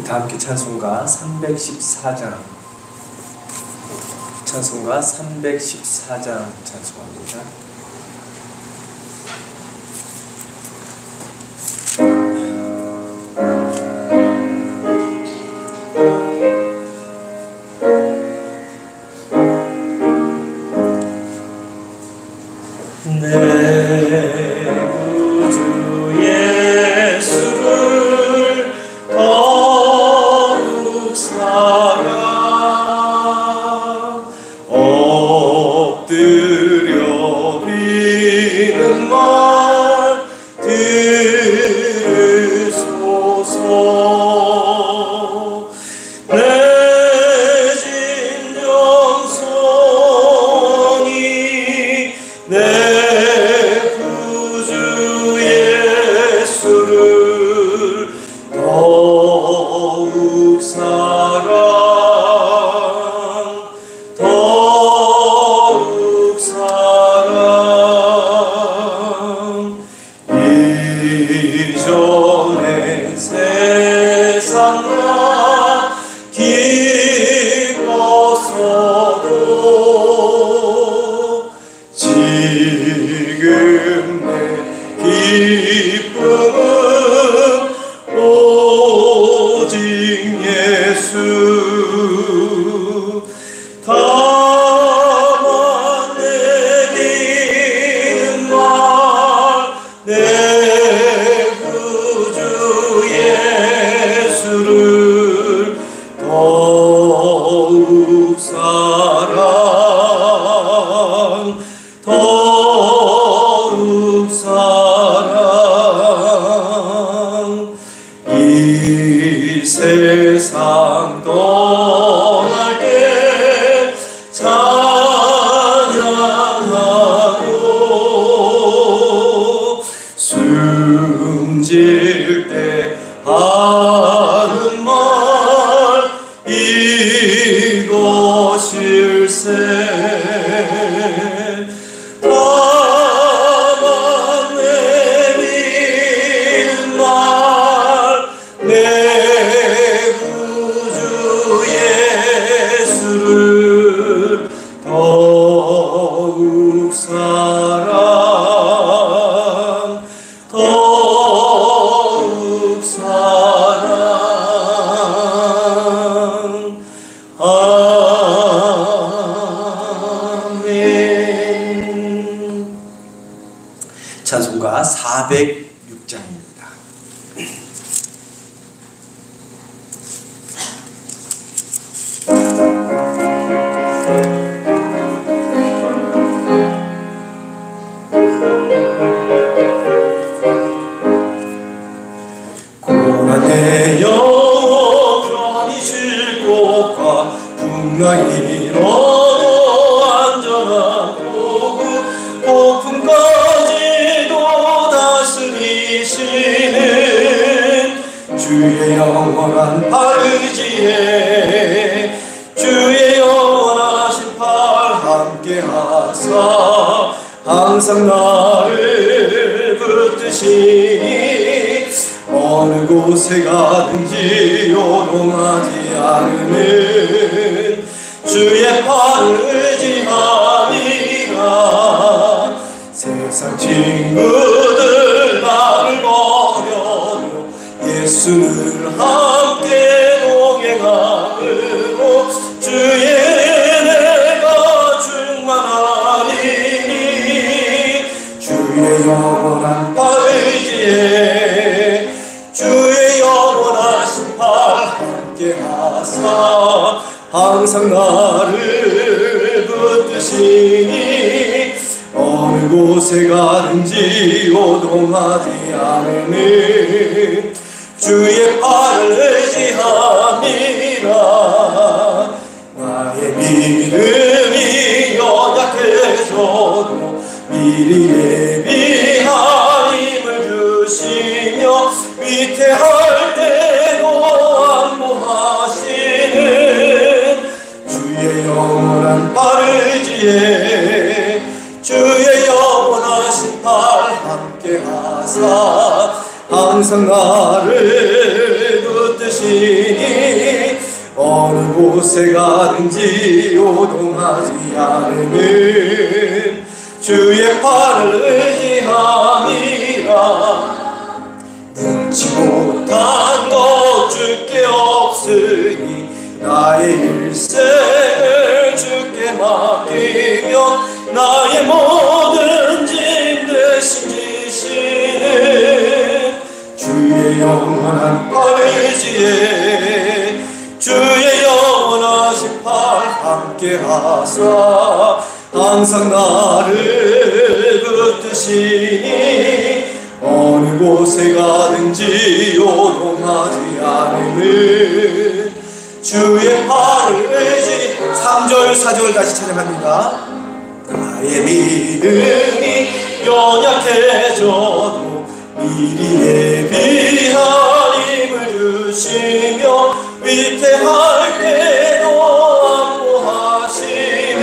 다 함께 찬송가 314장 찬송합니다. 이 세상 떠날 때 찬양하고 숨질 때 하는 말 이것일세. 다만 내린 말 내 구주 예수를 더욱 사랑 더욱 사랑. 아멘. 찬송가 406장입니다. 고난의 영혼 편히 쉴 곳과 풍랑이 일어도 안전한 곳 폭풍까지도 다스리시는 주의 영원한 팔의지에 주의 영원하신 팔 함께 하사 항상 나를 붙드시니 어느 곳에 가든지 요동하지 않으면 주의 팔을 의지하리라. 세상 친구들 나를 버려도 예수를 함께 동행함으로 주의 내가 충만하리니 주의 영원한 팔의지에 주의 영원하신 팔 함께 하사 항상 나를 붙드시니 어느 곳에 가든지 요동하지 않으면 주의 팔을 의지함이라. 나의 믿음이 연약해져도 미리 예비한 힘을 주시며 위태할 때도 안보하시는 주의 영원한 팔의지에 주의 영원하신 팔 함께 하사 항상 나를 붙드시 붙드시니 어느 곳에 가든지 요동하지 않으는 주의 팔을 의지함이라. 능치 못한 것 주께 없으니 나의 일생을 주께 맡기며 나의 모든 짐 대신 지시는 주의 영원한 팔 의지에 주의 영원하신 팔 함께 하사 항상 나를 붙드시니 어느 곳에 가든지 요동하지 않으는 주의 팔을 의지. 3절 4절 다시 찬양합니다. 나의 믿음이 연약해져도 미리 예비한 힘을 주시며 위태할 때도 안보하시는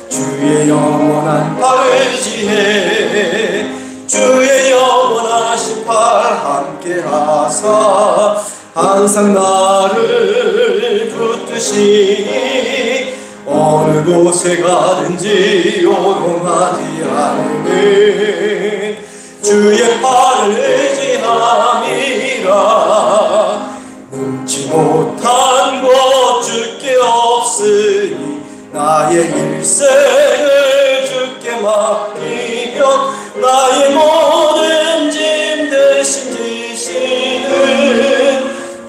주의 영원한 팔 의지해 주의 영원하신 팔 함께 하사 항상 나를 붙드시니 어느 곳에 가든지 요동하지 않으는 주의 팔을 의지함이라. 능치 못한 것 주께 없으니 나의 일생을 주께 맡기며 나의 모든 짐 대신 지시는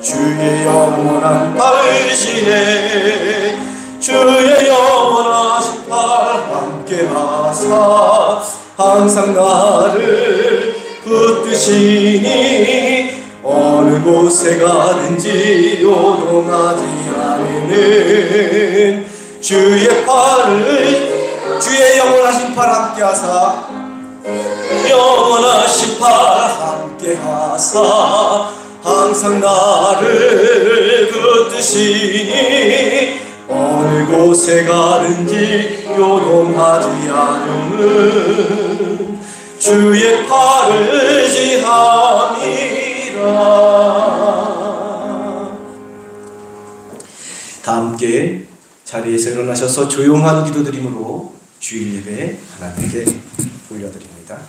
주의 영원한 팔 의지해 주의 영원하신 팔 함께 하사 항상 나를 붙드시니 어느 곳에 가든지 요동하지 않으는 주의 팔을 주의 영원하신 팔 함께 하사 영원하신 팔 함께 하사 항상 나를 붙드시니 어느 곳에 가든지 요동하지 않으는 주의 팔을 의지함이라. 다 함께 자리에서 일어나셔서 조용한 기도드림으로 주일 예배 하나님께 올려드립니다.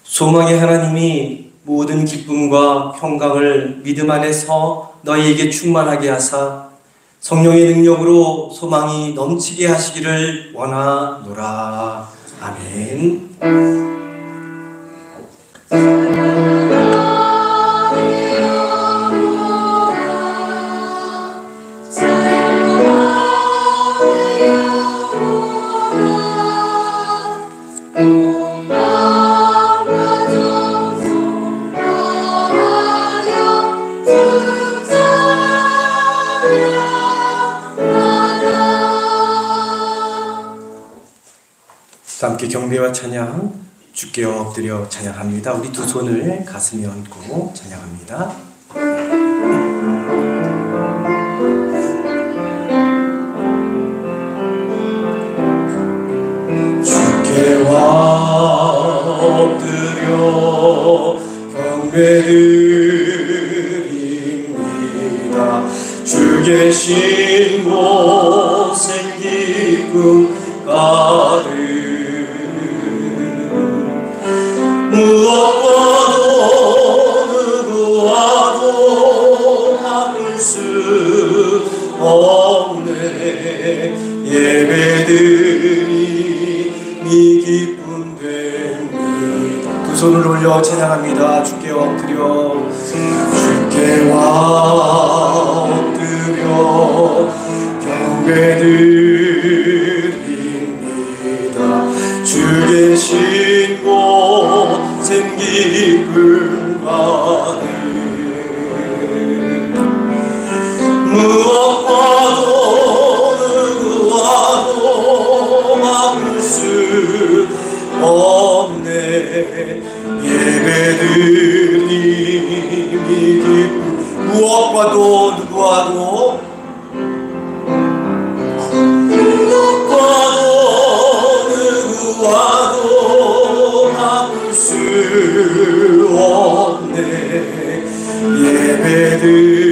소망의 하나님이 모든 기쁨과 평강을 믿음 안에서 너희에게 충만하게 하사 성령의 능력으로 소망이 넘치게 하시기를 원하노라. 아멘. 함께 경배와 찬양 주께 엎드려 찬양합니다. 우리 두 손을 가슴에 얹고 찬양합니다. 주께와 엎드려 경배드립니다. 주 계신 곳에 기쁨 가득 무엇과도 누구와도 엎드려 찬양합니다. 주께 엎드려 경배드립니다. 주 계신 곳엔 기쁨 가득 무엇과도 누구와도 막을 수 없네. 예배드림이 기쁨 무엇과도 누구와도 막을 수 없네. 예배드림이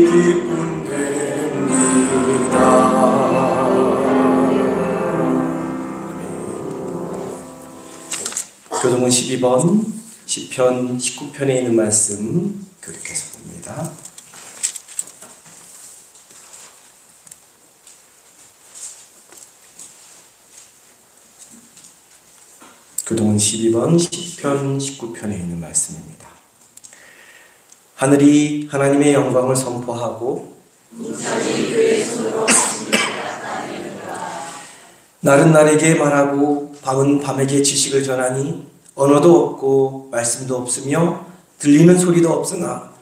기쁨 됩니다. 교동은 12번 시편 19편에 있는 말씀 교독해서 봅니다. 교동은 12번 시편 19편에 있는 말씀입니다. 하늘이 하나님의 영광을 선포하고 날은 날에게 말하고 밤은 밤에게 지식을 전하니 언어도 없고 말씀도 없으며 들리는 소리도 없으나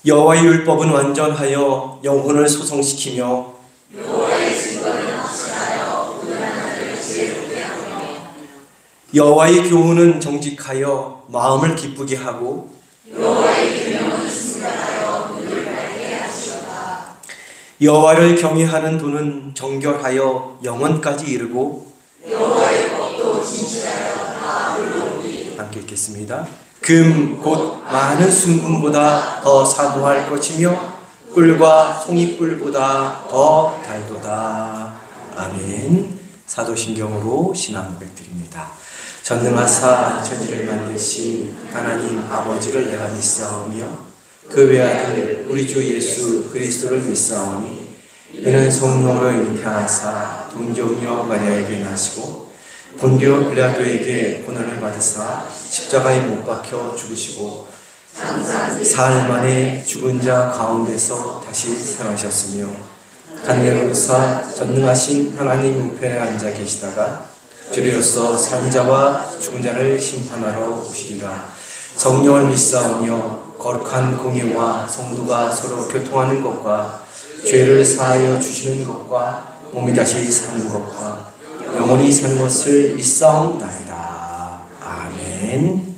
여호와의 율법은 완전하여 영혼을 소성시키며 여호와의 교훈은 정직하여 마음을 기쁘게 하고 여호와를 경외하는 도는 정결하여 영원까지 이르고 함께 읽겠습니다. 금 곧 많은 순금보다 더 사모할 것이며 꿀과 송이꿀보다 더 달도다. 아멘. 사도신경으로 신앙 고백드립니다. 전능하사 천지를 만드신 하나님 아버지를 내가 믿사오며 그 외아들 우리 주 예수 그리스도를 믿사오니 이는 성령으로 잉태하사 동정녀 마리아에게 나시고 본디오 빌라도에게 고난을 받으사 십자가에 못 박혀 죽으시고 사흘 만에 죽은 자 가운데서 다시 살아나셨으며 간내로사 전능하신 하나님 우편에 앉아 계시다가 주리로서 산 자와 죽은 자를 심판하러 오시리라. 성령을 믿사오며 거룩한 공예와 성도가 서로 교통하는 것과 죄를 사하여 주시는 것과 몸이 다시 사는 것과 영원히 사는 것을 믿사옵나이다. 아멘.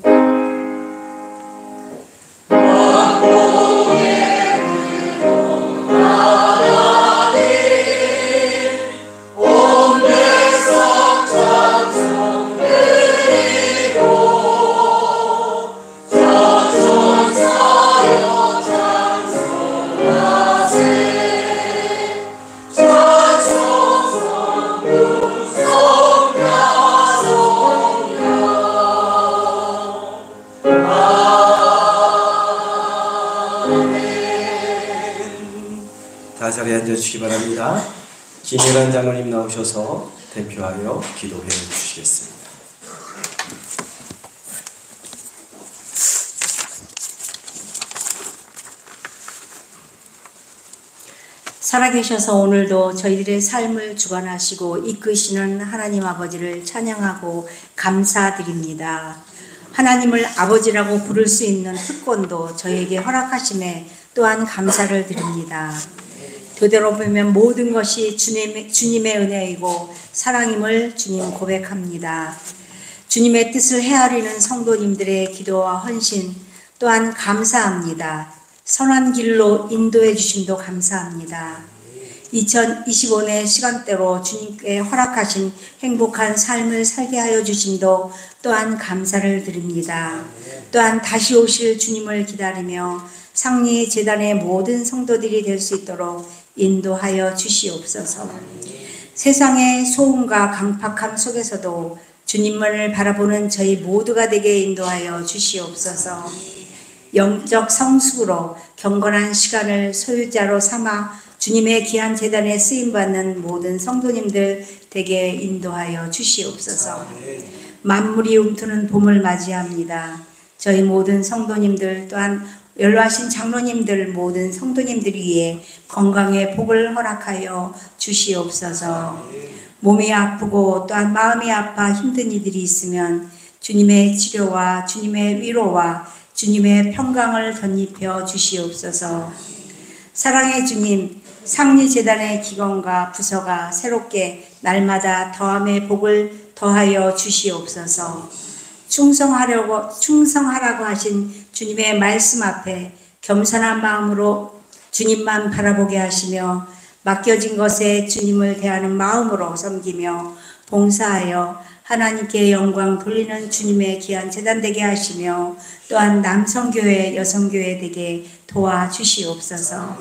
다 자리에 앉아주시기 바랍니다. 김일환 장로님 나오셔서 대표하여 기도해 주시겠습니다. 살아계셔서 오늘도 저희들의 삶을 주관하시고 이끄시는 하나님 아버지를 찬양하고 감사드립니다. 하나님을 아버지라고 부를 수 있는 특권도 저에게 허락하심에 또한 감사를 드립니다. 되돌아보면 모든 것이 주님의 은혜이고 사랑임을 주님 고백합니다. 주님의 뜻을 헤아리는 성도님들의 기도와 헌신 또한 감사합니다. 선한 길로 인도해 주심도 감사합니다. 2025년 시간대로 주님께 허락하신 행복한 삶을 살게 하여 주심도 또한 감사를 드립니다. 또한 다시 오실 주님을 기다리며 상리 재단의 모든 성도들이 될 수 있도록 인도하여 주시옵소서. 세상의 소음과 강팍함 속에서도 주님만을 바라보는 저희 모두가 되게 인도하여 주시옵소서. 영적 성숙으로 경건한 시간을 소유자로 삼아 주님의 귀한 제단에 쓰임받는 모든 성도님들 되게 인도하여 주시옵소서. 만물이 움트는 봄을 맞이합니다. 저희 모든 성도님들 또한 연로하신 장로님들 모든 성도님들 위해 건강의 복을 허락하여 주시옵소서. 몸이 아프고 또한 마음이 아파 힘든 이들이 있으면 주님의 치료와 주님의 위로와 주님의 평강을 덧입혀 주시옵소서. 사랑의 주님, 상리재단의 기관과 부서가 새롭게 날마다 더함의 복을 더하여 주시옵소서. 충성하라고 하신 주님의 말씀 앞에 겸손한 마음으로 주님만 바라보게 하시며 맡겨진 것에 주님을 대하는 마음으로 섬기며 봉사하여 하나님께 영광 돌리는 주님의 귀한 제단 되게 하시며 또한 남성교회, 여성교회 되게 도와주시옵소서.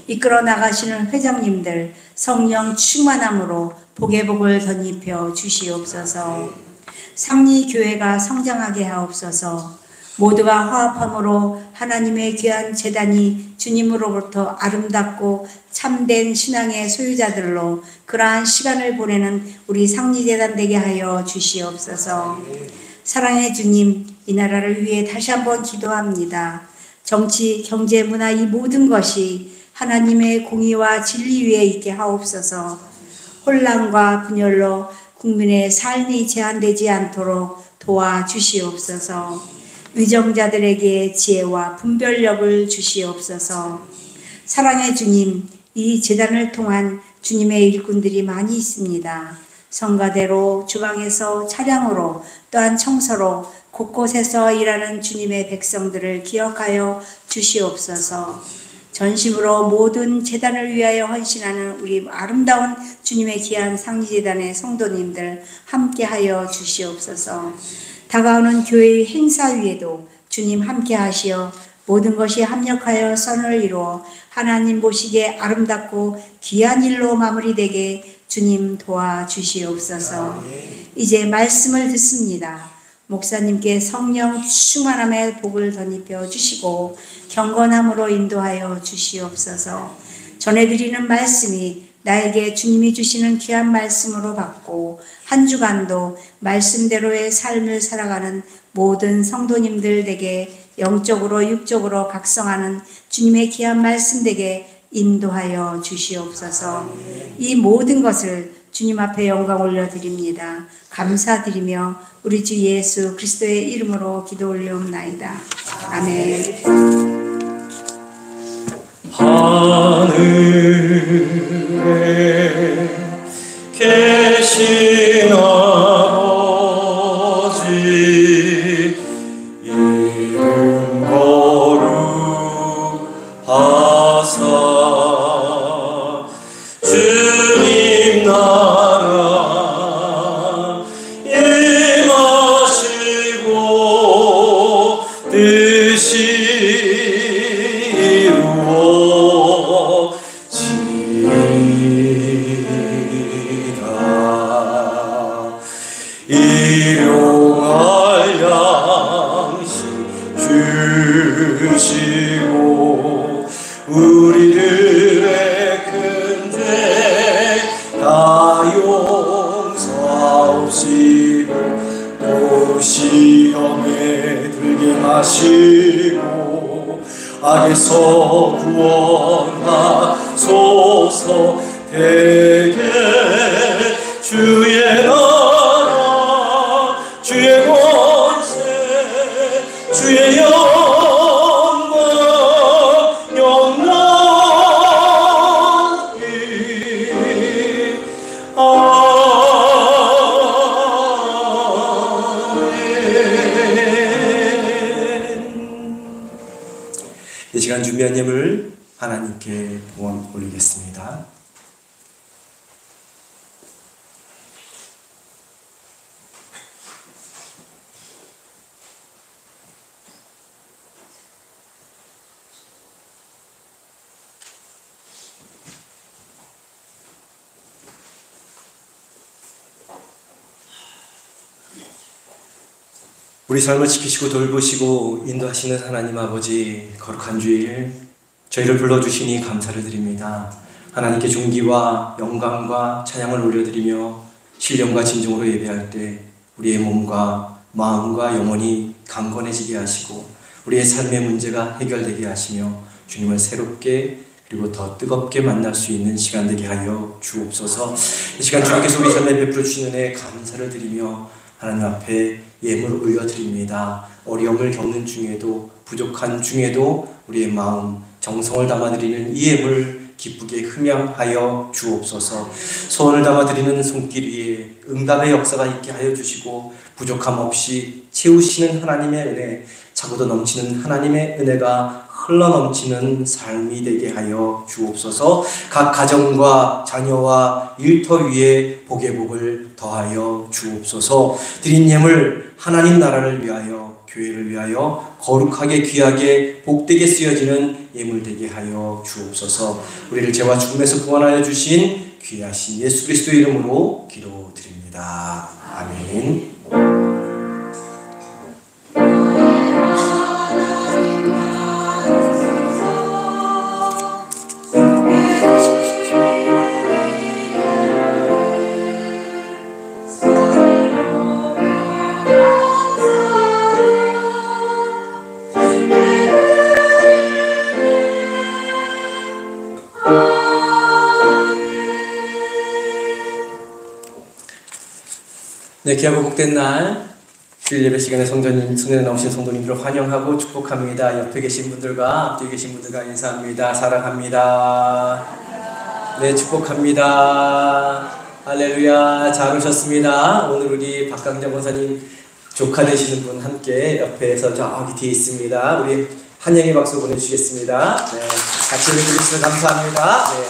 이끌어 나가시는 회장님들 성령 충만함으로 복의 복을 덧입혀 주시옵소서. 상리교회가 성장하게 하옵소서. 모두가 화합함으로 하나님의 귀한 제단이 주님으로부터 아름답고 참된 신앙의 소유자들로 그러한 시간을 보내는 우리 상리재단 되게 하여 주시옵소서. 사랑의 주님, 이 나라를 위해 다시 한번 기도합니다. 정치, 경제, 문화 이 모든 것이 하나님의 공의와 진리 위에 있게 하옵소서. 혼란과 분열로 국민의 삶이 제한되지 않도록 도와주시옵소서. 위정자들에게 지혜와 분별력을 주시옵소서. 사랑의 주님, 이 제단을 통한 주님의 일꾼들이 많이 있습니다. 성가대로, 주방에서, 차량으로, 또한 청소로 곳곳에서 일하는 주님의 백성들을 기억하여 주시옵소서. 전심으로 모든 제단을 위하여 헌신하는 우리 아름다운 주님의 귀한 상리제단의 성도님들 함께하여 주시옵소서. 다가오는 교회의 행사 위에도 주님 함께 하시어 모든 것이 합력하여 선을 이루어 하나님 보시기에 아름답고 귀한 일로 마무리되게 주님 도와주시옵소서. 이제 말씀을 듣습니다. 목사님께 성령 충만함의 복을 덧입혀 주시고 경건함으로 인도하여 주시옵소서. 전해드리는 말씀이 나에게 주님이 주시는 귀한 말씀으로 받고 한 주간도 말씀대로의 삶을 살아가는 모든 성도님들 에게 영적으로 육적으로 각성하는 주님의 귀한 말씀 되게 인도하여 주시옵소서. 이 모든 것을 주님 앞에 영광 올려드립니다. 감사드리며 우리 주 예수 그리스도의 이름으로 기도 올려옵나이다. 아멘. 하늘에 계신 아버지 이름 거룩하사 주님 나라 임하시고 뜻이 일용할 양식 주시고 우리들의 큰 죄 다 용서하시고 또 시험에 들게 하시고 악에서 구원하소서. 되게 주의 나라 주의 권세 주의 영광 영원히 아멘. 이 시간 준비한 예물 하나님께 봉헌 올리겠습니다. 우리 삶을 지키시고 돌보시고 인도하시는 하나님 아버지, 거룩한 주일 저희를 불러주시니 감사를 드립니다. 하나님께 존귀와 영광과 찬양을 올려드리며 신령과 진정으로 예배할 때 우리의 몸과 마음과 영혼이 강건해지게 하시고 우리의 삶의 문제가 해결되게 하시며 주님을 새롭게 그리고 더 뜨겁게 만날 수 있는 시간 되게 하여 주옵소서. 이 시간 주님께서 우리 삶에 베풀어 주시는 은혜에 감사를 드리며 하나님 앞에 예물을 올려드립니다. 어려움을 겪는 중에도 부족한 중에도 우리의 마음 정성을 담아드리는 이 예물 기쁘게 흠양하여 주옵소서. 소원을 담아드리는 손길 위에 응답의 역사가 있게 하여 주시고 부족함 없이 채우시는 하나님의 은혜, 차고도 넘치는 하나님의 은혜가 흘러넘치는 삶이 되게 하여 주옵소서. 각 가정과 자녀와 일터 위에 복의 복을 더하여 주옵소서. 드린 예물 하나님 나라를 위하여 교회를 위하여 거룩하게 귀하게 복되게 쓰여지는 예물 되게 하여 주옵소서. 우리를 죄와 죽음에서 구원하여 주신 귀하신 예수 그리스도의 이름으로 기도드립니다. 아멘. 네, 귀하고 복된 날 주일 예배 시간에 성전님 손에 나오신 성도님들을 환영하고 축복합니다. 옆에 계신 분들과 앞뒤에 계신 분들과 인사합니다. 사랑합니다. 네, 축복합니다. 할렐루야. 잘 오셨습니다. 오늘 우리 박강자 권사님 조카 되시는 분 함께 옆에서 저기 뒤에 있습니다. 우리 환영의 박수 보내주시겠습니다. 네, 같이 해주셔서 감사합니다. 네.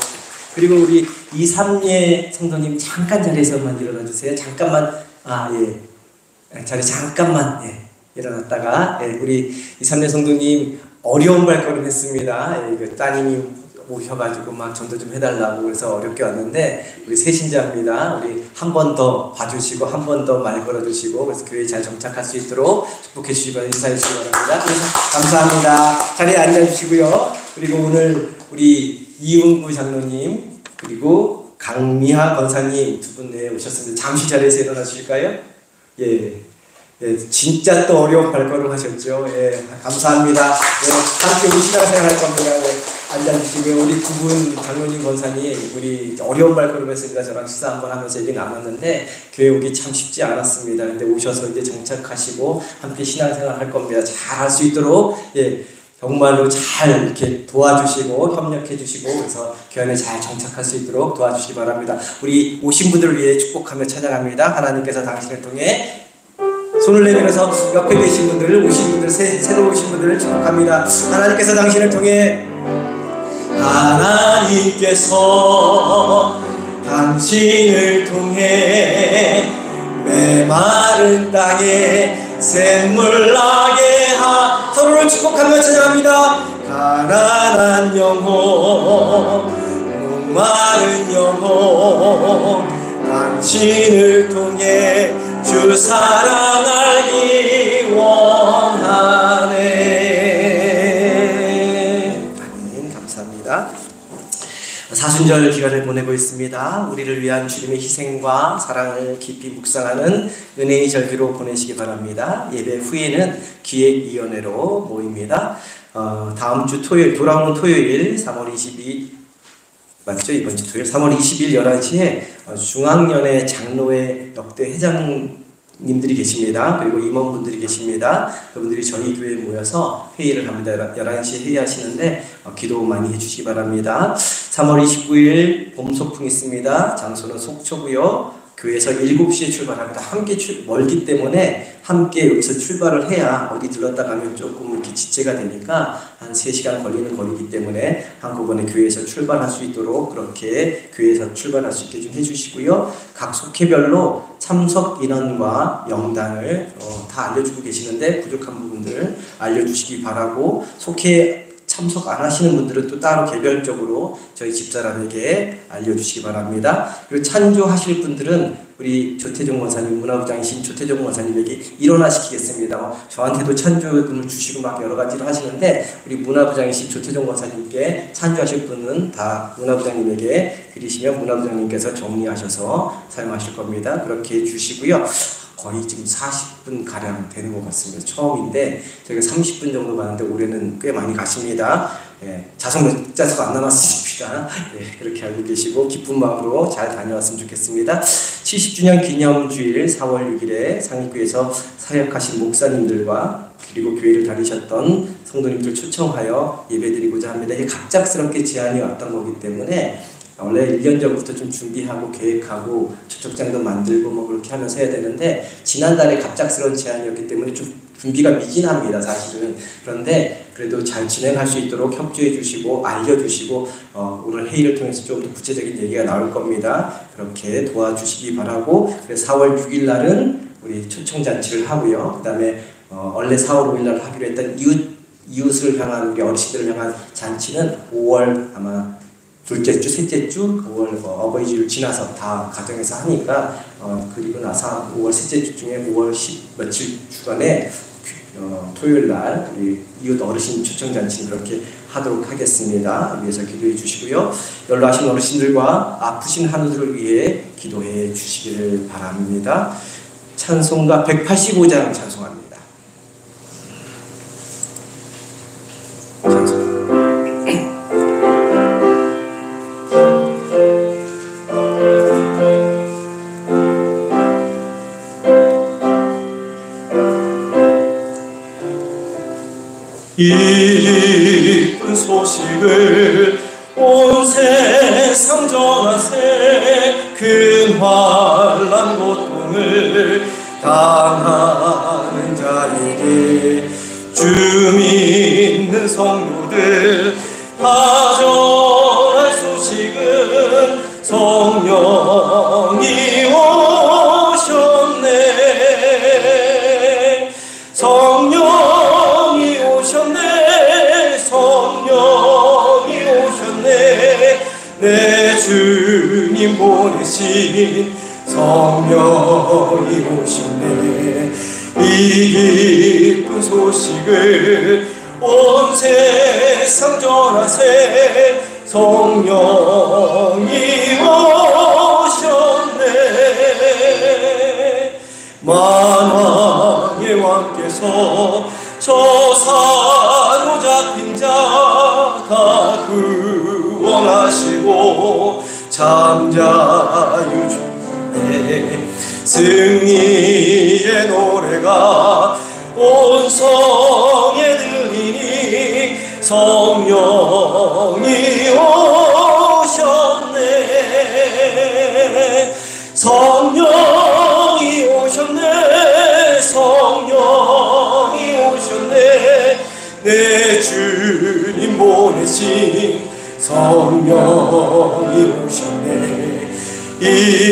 그리고 우리 이삼예 성도님 잠깐 자리에서만 일어나 주세요. 잠깐만. 예. 자리 잠깐만, 일어났다가, 우리 이삼례 성도님 어려운 발걸음 했습니다. 그 따님이 오셔가지고 막 전도 좀 해달라고 그래서 어렵게 왔는데, 우리 새신자입니다. 우리 한 번 더 봐주시고, 한 번 더 말 걸어주시고, 그래서 교회에 잘 정착할 수 있도록 축복해 주시기 바랍니다. 인사해 주시기 바랍니다. 그래서 감사합니다. 자리에 앉아주시고요. 그리고 오늘 우리 이웅구 장로님, 그리고 강미하 권사님 두 분 오셨습니다. 잠시 자리에서 일어나 주실까요? 예, 진짜 또 어려운 발걸음 하셨죠. 예, 감사합니다. 함께 우리 신앙생활 할 겁니다. 앉아주시고요. 우리 두 분 장로님 권사님 우리 어려운 발걸음 했으니까 저랑 식사 한번 하면서 얘기 나눴는데 교회 오기 참 쉽지 않았습니다. 근데 오셔서 이제 정착하시고 함께 신앙생활 할 겁니다. 잘 할 수 있도록 정말로 잘 이렇게 도와주시고 협력해 주시고 그래서 교회 안에 잘 정착할 수 있도록 도와주시기 바랍니다. 우리 오신 분들을 위해 축복하며 찬양합니다. 하나님께서 당신을 통해 손을 내밀어서 옆에 계신 분들, 오신 분들, 새로 오신 분들을 축복합니다. 하나님께서 당신을 통해 하나님께서 당신을 통해 메마른 땅에 샘물 나게 서로를 축복하며 찬양합니다. 가난한 영혼 목마른 영혼 당신을 통해 주 사랑 알기 원하네. 아멘. 감사합니다. 사순절 기간을 보내고 있습니다. 우리를 위한 주님의 희생과 사랑을 깊이 묵상하는 은혜의 절기로 보내시기 바랍니다. 예배 후에는 기획위원회로 모입니다. 다음 주 토요일, 돌아오는 토요일 3월 22일 맞죠? 이번 주 토요일 3월 20일 11시에 중앙연회 장로회 역대 회장님들이 계십니다. 그리고 임원분들이 계십니다. 그분들이 저희 교회에 모여서 회의를 합니다. 11시에 회의하시는데 기도 많이 해주시기 바랍니다. 3월 29일 봄소풍 있습니다. 장소는 속초고요. 교회에서 7시에 출발합니다. 함께 멀기 때문에 함께 여기서 출발을 해야 어디 들렀다 가면 조금 이렇게 지체가 되니까 한 3시간 걸리는 거리이기 때문에 한꺼번에 교회에서 출발할 수 있도록 그렇게 교회에서 출발할 수 있게 좀 해주시고요. 각 속회별로 참석 인원과 영단을 다 알려주고 계시는데 부족한 부분들 알려주시기 바라고 속회 참석 안 하시는 분들은 또 따로 개별적으로 저희 집사람에게 알려주시기 바랍니다. 그리고 찬조하실 분들은 우리 조태종 원사님, 문화부장이신 조태종 원사님에게 일원화시키겠습니다. 저한테도 찬조금을 주시고 막 여러 가지를 하시는데 우리 문화부장이신 조태종 원사님께 찬조하실 분은 다 문화부장님에게 드리시면 문화부장님께서 정리하셔서 사용하실 겁니다. 그렇게 주시고요. 거의 지금 40분 가량 되는 것 같습니다. 처음인데 저희가 30분 정도 가는데 올해는 꽤 많이 가십니다. 자석 안 남았습니다. 그렇게 알고 계시고 기쁜 마음으로 잘 다녀왔으면 좋겠습니다. 70주년 기념주일 4월 6일에 상립교에서 사역하신 목사님들과 그리고 교회를 다니셨던 성도님들 초청하여 예배드리고자 합니다. 이게 갑작스럽게 제안이 왔던 거기 때문에 원래 1년 전부터 좀 준비하고 계획하고 초청장도 만들고 뭐 그렇게 하면서 해야 되는데 지난달에 갑작스러운 제안이었기 때문에 좀 준비가 미진합니다, 사실은. 그런데 그래도 잘 진행할 수 있도록 협조해 주시고 알려주시고 오늘 회의를 통해서 좀 더 구체적인 얘기가 나올 겁니다. 그렇게 도와주시기 바라고. 그래서 4월 6일 날은 우리 초청잔치를 하고요. 그 다음에 원래 4월 5일 날 하기로 했던 이웃을 향한 우리 어르신들을 향한 잔치는 5월 아마 둘째 주, 셋째 주, 5월 어버이주를 지나서 다 가정에서 하니까 그리고 나서 5월 셋째 주 중에 5월 10 며칠 주간에 토요일 날 우리 이웃 어르신 초청잔치는 그렇게 하도록 하겠습니다. 위해서 기도해 주시고요. 연로하신 어르신들과 아프신 한우들을 위해 기도해 주시기를 바랍니다. 찬송가 185장 찬송합니다. 기쁜 소식을 온 세상 전하세. 큰 환난 고통을 당하는 자에게 주 믿는 성도들 다 전할 소식은 성령이 오셨네. 성령이 오셨네. 성령이 오셨네. 내 주님 보내신 성령이 오셨네. 이 기쁜 소식을 온 세상 전하세. 성령이 오셨네. 만왕의 왕께서 저 사로 잡힌 자 다 구원하시고 잠자유 주네. 승리의 노래가 온 성에 들리니 성령이 오셨네. 성령이 오셨네. 성령이 오셨네. 내 주님 보내신 성령이 오셨네. 이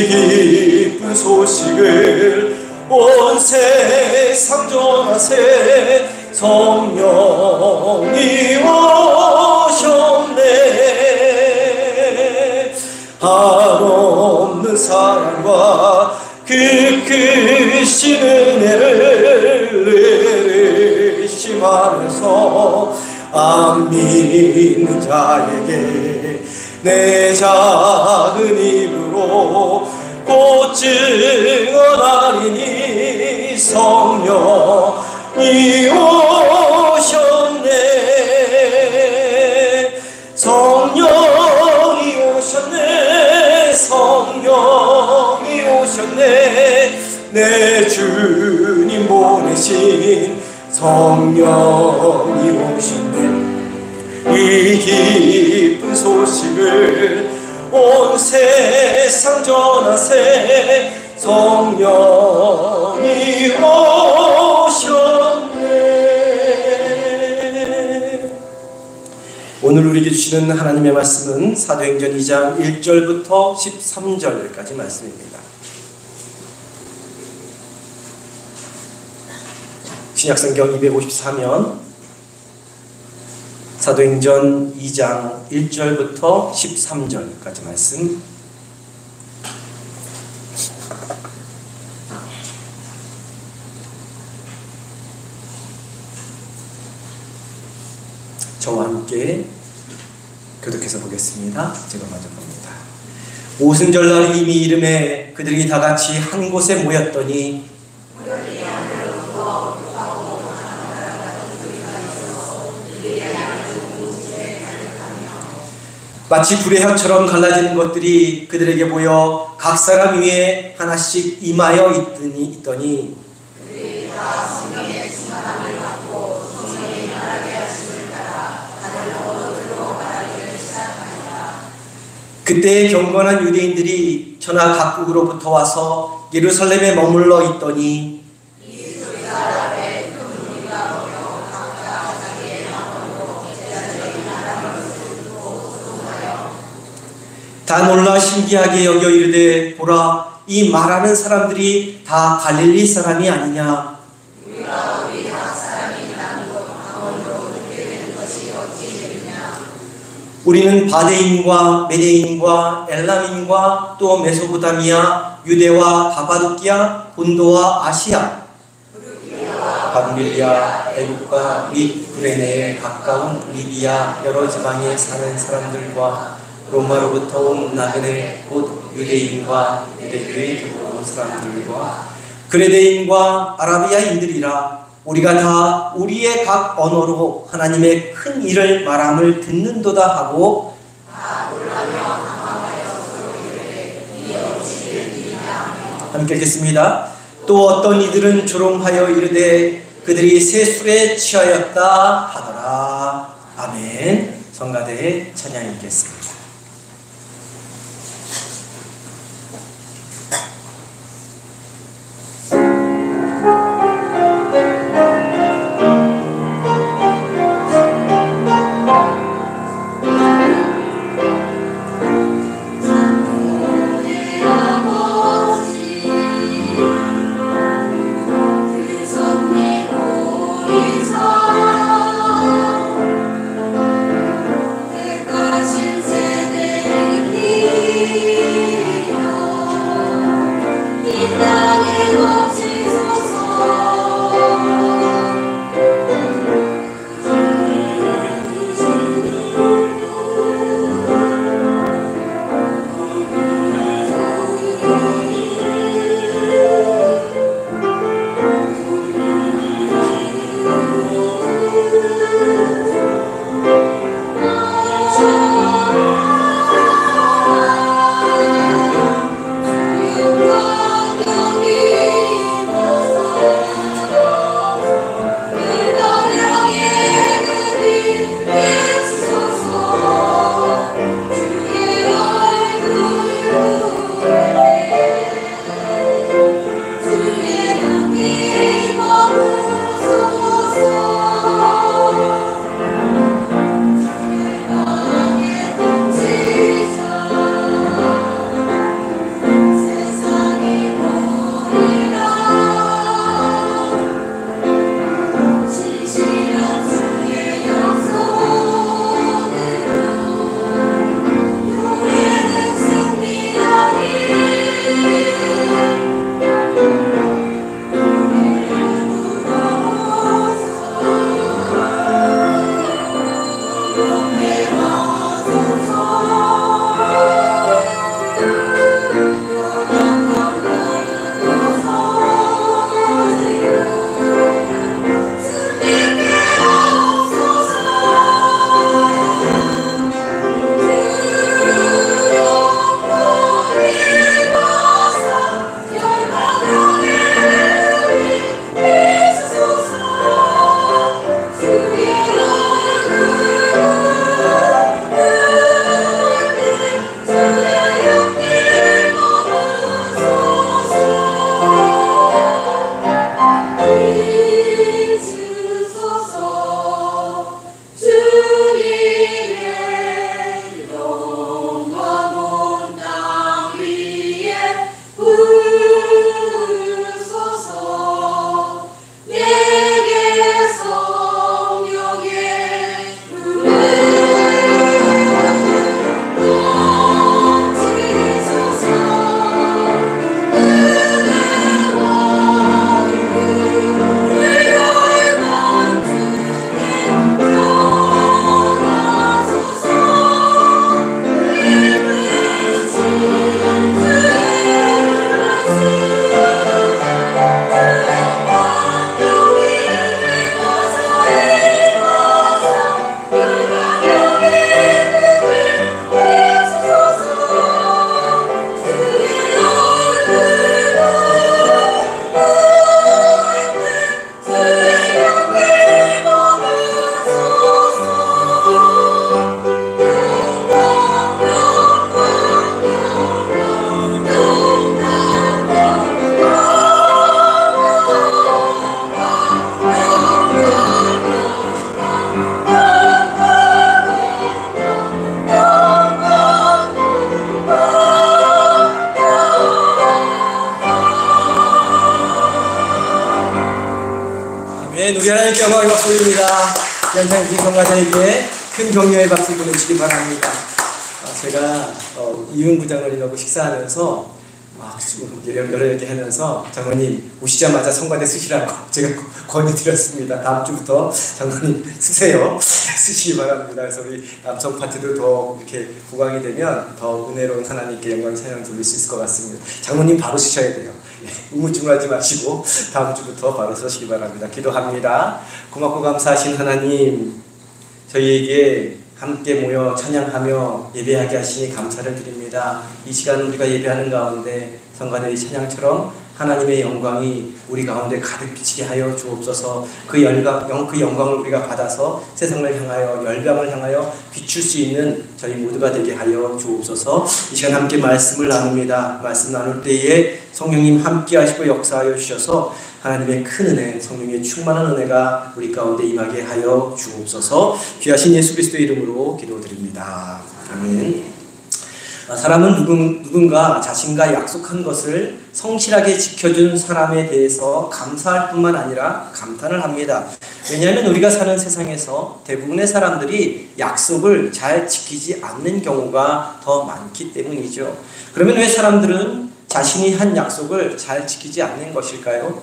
기쁜 소식을 온 세상 전하세. 성령이 오셨네. 한없는 사랑과 그 크신 은혜를 내리심하면서 안 믿는 자에게 내 작은 입으로 곧 증언하리니 성령이 오셨네. 성령이 오셨네. 성령이 오셨네. 내 주님 보내신 성령이 오셨네. 이 기쁜 소식을 온 세상 전하세. 성령이 오셨네. 오늘 우리에게 주시는 하나님의 말씀은 사도행전 2장 1절부터 13절까지 말씀입니다. 신약성경 254면 사도행전 2장 1절부터 13절까지 말씀. 저와 함께 교독해서 보겠습니다. 제가 먼저 봅니다. 오순절날이 이미 이름에 그들이 다 같이 한 곳에 모였더니 마치 불의 혀처럼 갈라지는 것들이 그들에게 보여 각 사람 위에 하나씩 임하여 있더니 그때 경건한 유대인들이 천하 각국으로부터 와서 예루살렘에 머물러 있더니 다 놀라 신기하게 여겨 이르되 보라 이 말하는 사람들이 다 갈릴리 사람이 아니냐. 우리는 바데인과 메데인과 엘람인과 또 메소포타미아, 유대와 가바도키아, 본도와 아시아, 밤빌리아, 애국과 및 구레네에 가까운 리비아 여러 지방에 사는 사람들과 로마로부터 온 나그네 곧 유대인과 유대교에 들어온 사람들과 그레데인과 아라비아인들이라 우리가 다 우리의 각 언어로 하나님의 큰 일을 말함을 듣는도다 하고 함께 읽겠습니다. 또 어떤 이들은 조롱하여 이르되 그들이 새 술에 취하였다 하더라. 아멘. 성가대의 찬양 읽겠습니다. 신세 아멘. 우리 하나님께 영광의 박수 올립니다. 연상 기성가자에게 큰 격려의 박수 보내주시기 바랍니다. 제가 이윤 부장님하고 식사하면서 여러 얘기 하면서 장로님 오시자마자 성관에 쓰시라고 제가 권유드렸습니다. 다음 주부터 장로님 쓰세요. 쓰시기 바랍니다. 그래서 우리 남성 파트도 더 이렇게 부각이 되면 더 은혜로운 하나님께 영광 찬양 돌릴 수 있을 것 같습니다. 장로님 바로 쓰셔야 돼요. 우물쭈물하지 마시고 다음 주부터 바로 쓰시기 바랍니다. 기도합니다. 고맙고 감사하신 하나님, 저희에게 함께 모여 찬양하며 예배하게 하시니 감사를 드립니다. 이 시간 우리가 예배하는 가운데 성관의 찬양처럼 하나님의 영광이 우리 가운데 가득 비치게 하여 주옵소서. 그 영광을 우리가 받아서 세상을 향하여 열방을 향하여 비출 수 있는 저희 모두가 되게 하여 주옵소서. 이 시간 함께 말씀을 나눕니다. 말씀 나눌 때에 성령님 함께 하시고 역사하여 주셔서 하나님의 큰 은혜, 성령의 충만한 은혜가 우리 가운데 임하게 하여 주옵소서. 귀하신 예수 그리스도의 이름으로 기도드립니다. 아멘. 사람은 누군가 자신과 약속한 것을 성실하게 지켜준 사람에 대해서 감사할 뿐만 아니라 감탄을 합니다. 왜냐하면 우리가 사는 세상에서 대부분의 사람들이 약속을 잘 지키지 않는 경우가 더 많기 때문이죠. 그러면 왜 사람들은 자신이 한 약속을 잘 지키지 않는 것일까요?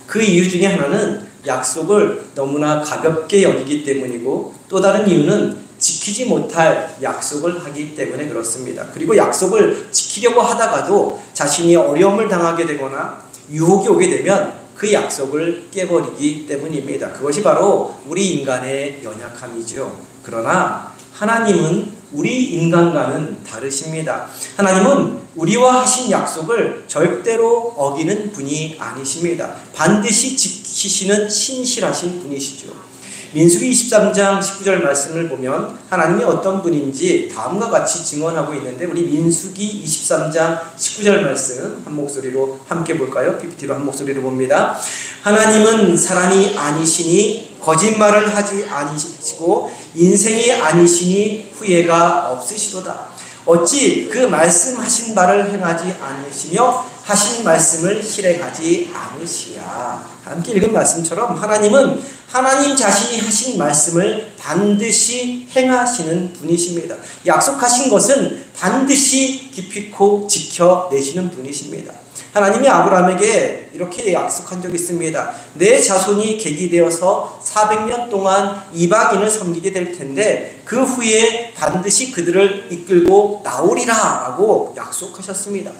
그 이유 중에 하나는 약속을 너무나 가볍게 여기기 때문이고, 또 다른 이유는 지키지 못할 약속을 하기 때문에 그렇습니다. 그리고 약속을 지키려고 하다가도 자신이 어려움을 당하게 되거나 유혹이 오게 되면 그 약속을 깨버리기 때문입니다. 그것이 바로 우리 인간의 연약함이죠. 그러나 하나님은 우리 인간과는 다르십니다. 하나님은 우리와 하신 약속을 절대로 어기는 분이 아니십니다. 반드시 지키시는 신실하신 분이시죠. 민수기 23장 19절 말씀을 보면 하나님이 어떤 분인지 다음과 같이 증언하고 있는데, 우리 민수기 23장 19절 말씀 한 목소리로 함께 볼까요? PPT로 한 목소리로 봅니다. 하나님은 사람이 아니시니 거짓말을 하지 아니시고 인생이 아니시니 후회가 없으시도다. 어찌 그 말씀하신 바를 행하지 않으시며 하신 말씀을 실행하지 않으시야. 함께 읽은 말씀처럼 하나님은 하나님 자신이 하신 말씀을 반드시 행하시는 분이십니다. 약속하신 것은 반드시 기필코 지켜내시는 분이십니다. 하나님이 아브라함에게 이렇게 약속한 적이 있습니다. 내 자손이 객이 되어서 400년 동안 이방인을 섬기게 될 텐데 그 후에 반드시 그들을 이끌고 나오리라 라고 약속하셨습니다.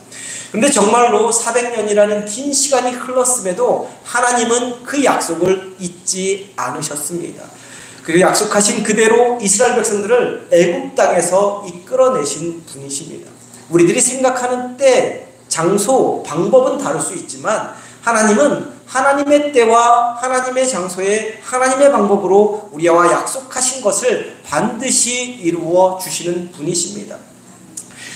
그런데 정말로 400년이라는 긴 시간이 흘렀음에도 하나님은 그 약속을 잊지 않으셨습니다. 그 약속하신 그대로 이스라엘 백성들을 애굽 땅에서 이끌어내신 분이십니다. 우리들이 생각하는 때, 장소, 방법은 다를 수 있지만 하나님은 하나님의 때와 하나님의 장소에 하나님의 방법으로 우리와 약속하신 것을 반드시 이루어 주시는 분이십니다.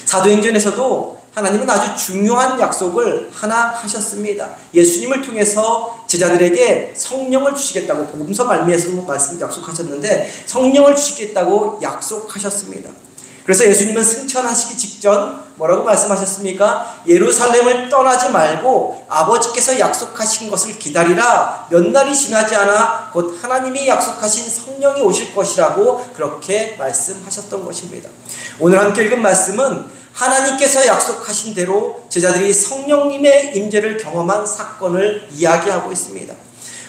사도행전에서도 하나님은 아주 중요한 약속을 하나 하셨습니다. 예수님을 통해서 제자들에게 성령을 주시겠다고 복음서 말미에서 말씀 약속하셨는데 성령을 주시겠다고 약속하셨습니다. 그래서 예수님은 승천하시기 직전 뭐라고 말씀하셨습니까? 예루살렘을 떠나지 말고 아버지께서 약속하신 것을 기다리라. 몇 날이 지나지 않아 곧 하나님이 약속하신 성령이 오실 것이라고 그렇게 말씀하셨던 것입니다. 오늘 함께 읽은 말씀은 하나님께서 약속하신 대로 제자들이 성령님의 임재를 경험한 사건을 이야기하고 있습니다.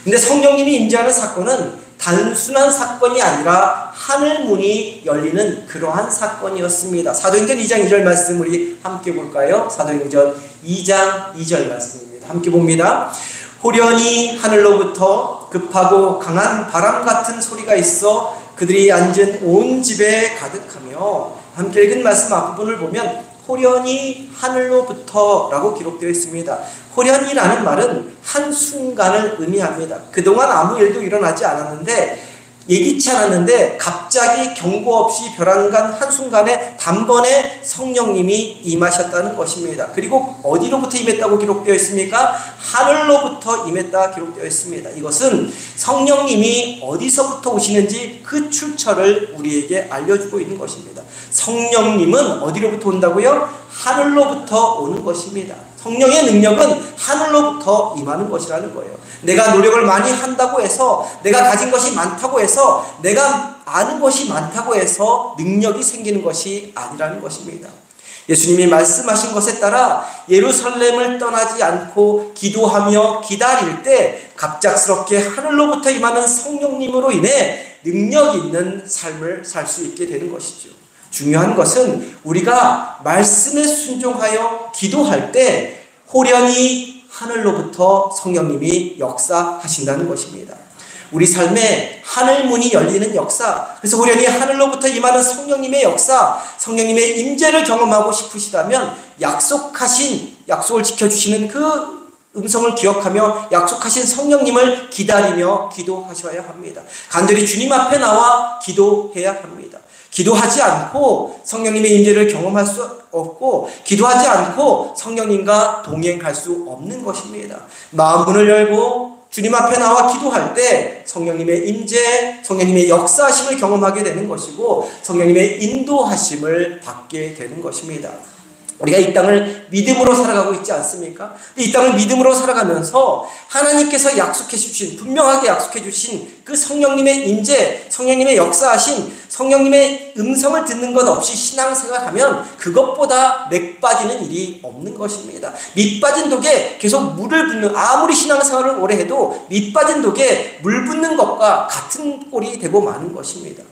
근데 성령님이 임재하는 사건은 단순한 사건이 아니라 하늘 문이 열리는 그러한 사건이었습니다. 사도행전 2장 2절 말씀 우리 함께 볼까요? 사도행전 2장 2절 말씀입니다. 함께 봅니다. 호련히 하늘로부터 급하고 강한 바람 같은 소리가 있어 그들이 앉은 온 집에 가득하며, 함께 읽은 말씀 앞부분을 보면 호련히 하늘로부터 라고 기록되어 있습니다. 호련히라는 말은 한순간을 의미합니다. 그동안 아무 일도 일어나지 않았는데, 예기치 않았는데 갑자기 경고 없이 벼랑간 한순간에 단번에 성령님이 임하셨다는 것입니다. 그리고 어디로부터 임했다고 기록되어 있습니까? 하늘로부터 임했다 기록되어 있습니다. 이것은 성령님이 어디서부터 오시는지 그 출처를 우리에게 알려주고 있는 것입니다. 성령님은 어디로부터 온다고요? 하늘로부터 오는 것입니다. 성령의 능력은 하늘로부터 임하는 것이라는 거예요. 내가 노력을 많이 한다고 해서, 내가 가진 것이 많다고 해서, 내가 아는 것이 많다고 해서 능력이 생기는 것이 아니라는 것입니다. 예수님이 말씀하신 것에 따라 예루살렘을 떠나지 않고 기도하며 기다릴 때 갑작스럽게 하늘로부터 임하는 성령님으로 인해 능력 있는 삶을 살 수 있게 되는 것이죠. 중요한 것은 우리가 말씀에 순종하여 기도할 때 호련히 하늘로부터 성령님이 역사하신다는 것입니다. 우리 삶에 하늘문이 열리는 역사, 그래서 호련히 하늘로부터 임하는 성령님의 역사, 성령님의 임재를 경험하고 싶으시다면 약속을 지켜주시는 그 음성을 기억하며 약속하신 성령님을 기다리며 기도하셔야 합니다. 간절히 주님 앞에 나와 기도해야 합니다. 기도하지 않고 성령님의 임재를 경험할 수 없고, 기도하지 않고 성령님과 동행할 수 없는 것입니다. 마음 문을 열고 주님 앞에 나와 기도할 때 성령님의 임재, 성령님의 역사하심을 경험하게 되는 것이고, 성령님의 인도하심을 받게 되는 것입니다. 우리가 이 땅을 믿음으로 살아가고 있지 않습니까? 이 땅을 믿음으로 살아가면서 하나님께서 약속해 주신, 분명하게 약속해 주신 그 성령님의 임재, 성령님의 역사하신, 성령님의 음성을 듣는 것 없이 신앙생활하면 그것보다 맥 빠지는 일이 없는 것입니다. 밑 빠진 독에 계속 물을 붓는, 아무리 신앙생활을 오래 해도 밑 빠진 독에 물 붓는 것과 같은 꼴이 되고 마는 것입니다.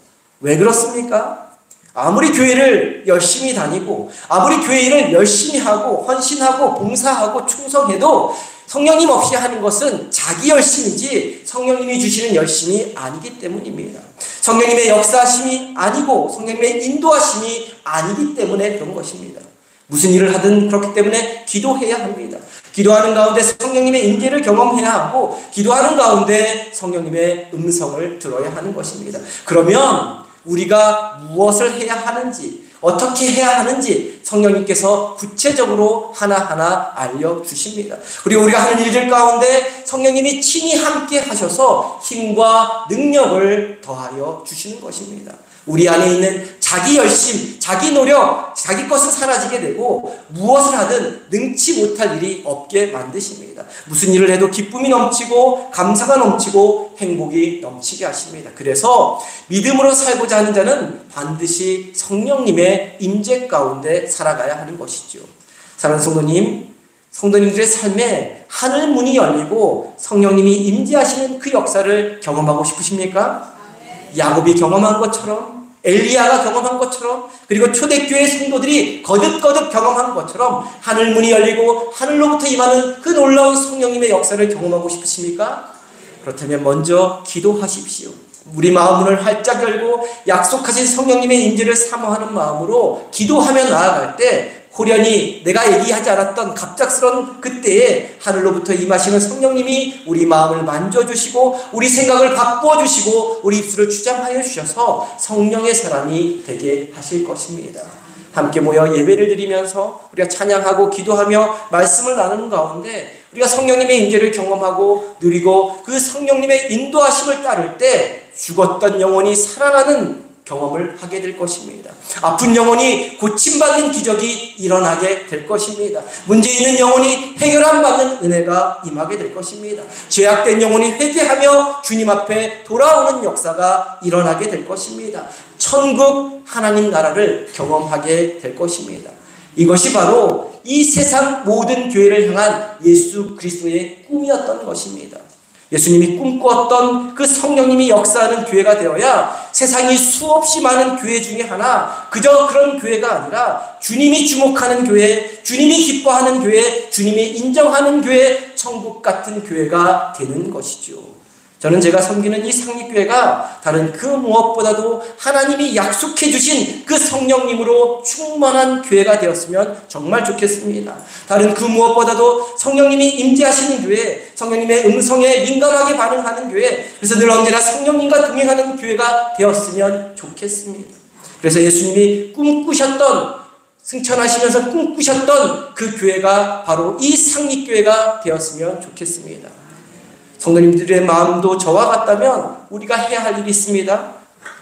왜 그렇습니까? 아무리 교회를 열심히 다니고, 아무리 교회 일을 열심히 하고 헌신하고 봉사하고 충성해도 성령님 없이 하는 것은 자기 열심이지 성령님이 주시는 열심이 아니기 때문입니다. 성령님의 역사하심이 아니고 성령님의 인도하심이 아니기 때문에 그런 것입니다. 무슨 일을 하든 그렇기 때문에 기도해야 합니다. 기도하는 가운데 성령님의 임재를 경험해야 하고, 기도하는 가운데 성령님의 음성을 들어야 하는 것입니다. 그러면 우리가 무엇을 해야 하는지, 어떻게 해야 하는지 성령님께서 구체적으로 하나하나 알려주십니다. 그리고 우리가 하는 일들 가운데 성령님이 친히 함께 하셔서 힘과 능력을 더하여 주시는 것입니다. 우리 안에 있는 자기 열심, 자기 노력, 자기 것은 사라지게 되고 무엇을 하든 능치 못할 일이 없게 만드십니다. 무슨 일을 해도 기쁨이 넘치고 감사가 넘치고 행복이 넘치게 하십니다. 그래서 믿음으로 살고자 하는 자는 반드시 성령님의 임재 가운데 살아가야 하는 것이죠. 사랑하는 성도님들의 삶에 하늘 문이 열리고 성령님이 임재하시는 그 역사를 경험하고 싶으십니까? 야곱이 경험한 것처럼, 엘리야가 경험한 것처럼, 그리고 초대교회 성도들이 거듭거듭 경험한 것처럼 하늘 문이 열리고 하늘로부터 임하는 그 놀라운 성령님의 역사를 경험하고 싶으십니까? 그렇다면 먼저 기도하십시오. 우리 마음문을 활짝 열고 약속하신 성령님의 임재를 사모하는 마음으로 기도하며 나아갈 때 호련히 내가 얘기하지 않았던 갑작스러운 그때에 하늘로부터 임하시는 성령님이 우리 마음을 만져주시고 우리 생각을 바꾸어주시고 우리 입술을 주장하여 주셔서 성령의 사람이 되게 하실 것입니다. 함께 모여 예배를 드리면서 우리가 찬양하고 기도하며 말씀을 나누는 가운데 우리가 성령님의 임재를 경험하고 누리고 그 성령님의 인도하심을 따를 때 죽었던 영혼이 살아나는 경험을 하게 될 것입니다. 아픈 영혼이 고침받는 기적이 일어나게 될 것입니다. 문제 있는 영혼이 해결함 받는 은혜가 임하게 될 것입니다. 죄악된 영혼이 회개하며 주님 앞에 돌아오는 역사가 일어나게 될 것입니다. 천국 하나님 나라를 경험하게 될 것입니다. 이것이 바로 이 세상 모든 교회를 향한 예수 그리스도의 꿈이었던 것입니다. 예수님이 꿈꾸었던 그 성령님이 역사하는 교회가 되어야 세상이 수없이 많은 교회 중에 하나, 그저 그런 교회가 아니라 주님이 주목하는 교회, 주님이 기뻐하는 교회, 주님이 인정하는 교회, 천국 같은 교회가 되는 것이죠. 저는 제가 섬기는 이 상립교회가 다른 그 무엇보다도 하나님이 약속해 주신 그 성령님으로 충만한 교회가 되었으면 정말 좋겠습니다. 다른 그 무엇보다도 성령님이 임재하시는 교회, 성령님의 음성에 민감하게 반응하는 교회, 그래서 늘 언제나 성령님과 동행하는 교회가 되었으면 좋겠습니다. 그래서 예수님이 꿈꾸셨던, 승천하시면서 꿈꾸셨던 그 교회가 바로 이 상립교회가 되었으면 좋겠습니다. 성도님들의 마음도 저와 같다면 우리가 해야 할 일이 있습니다.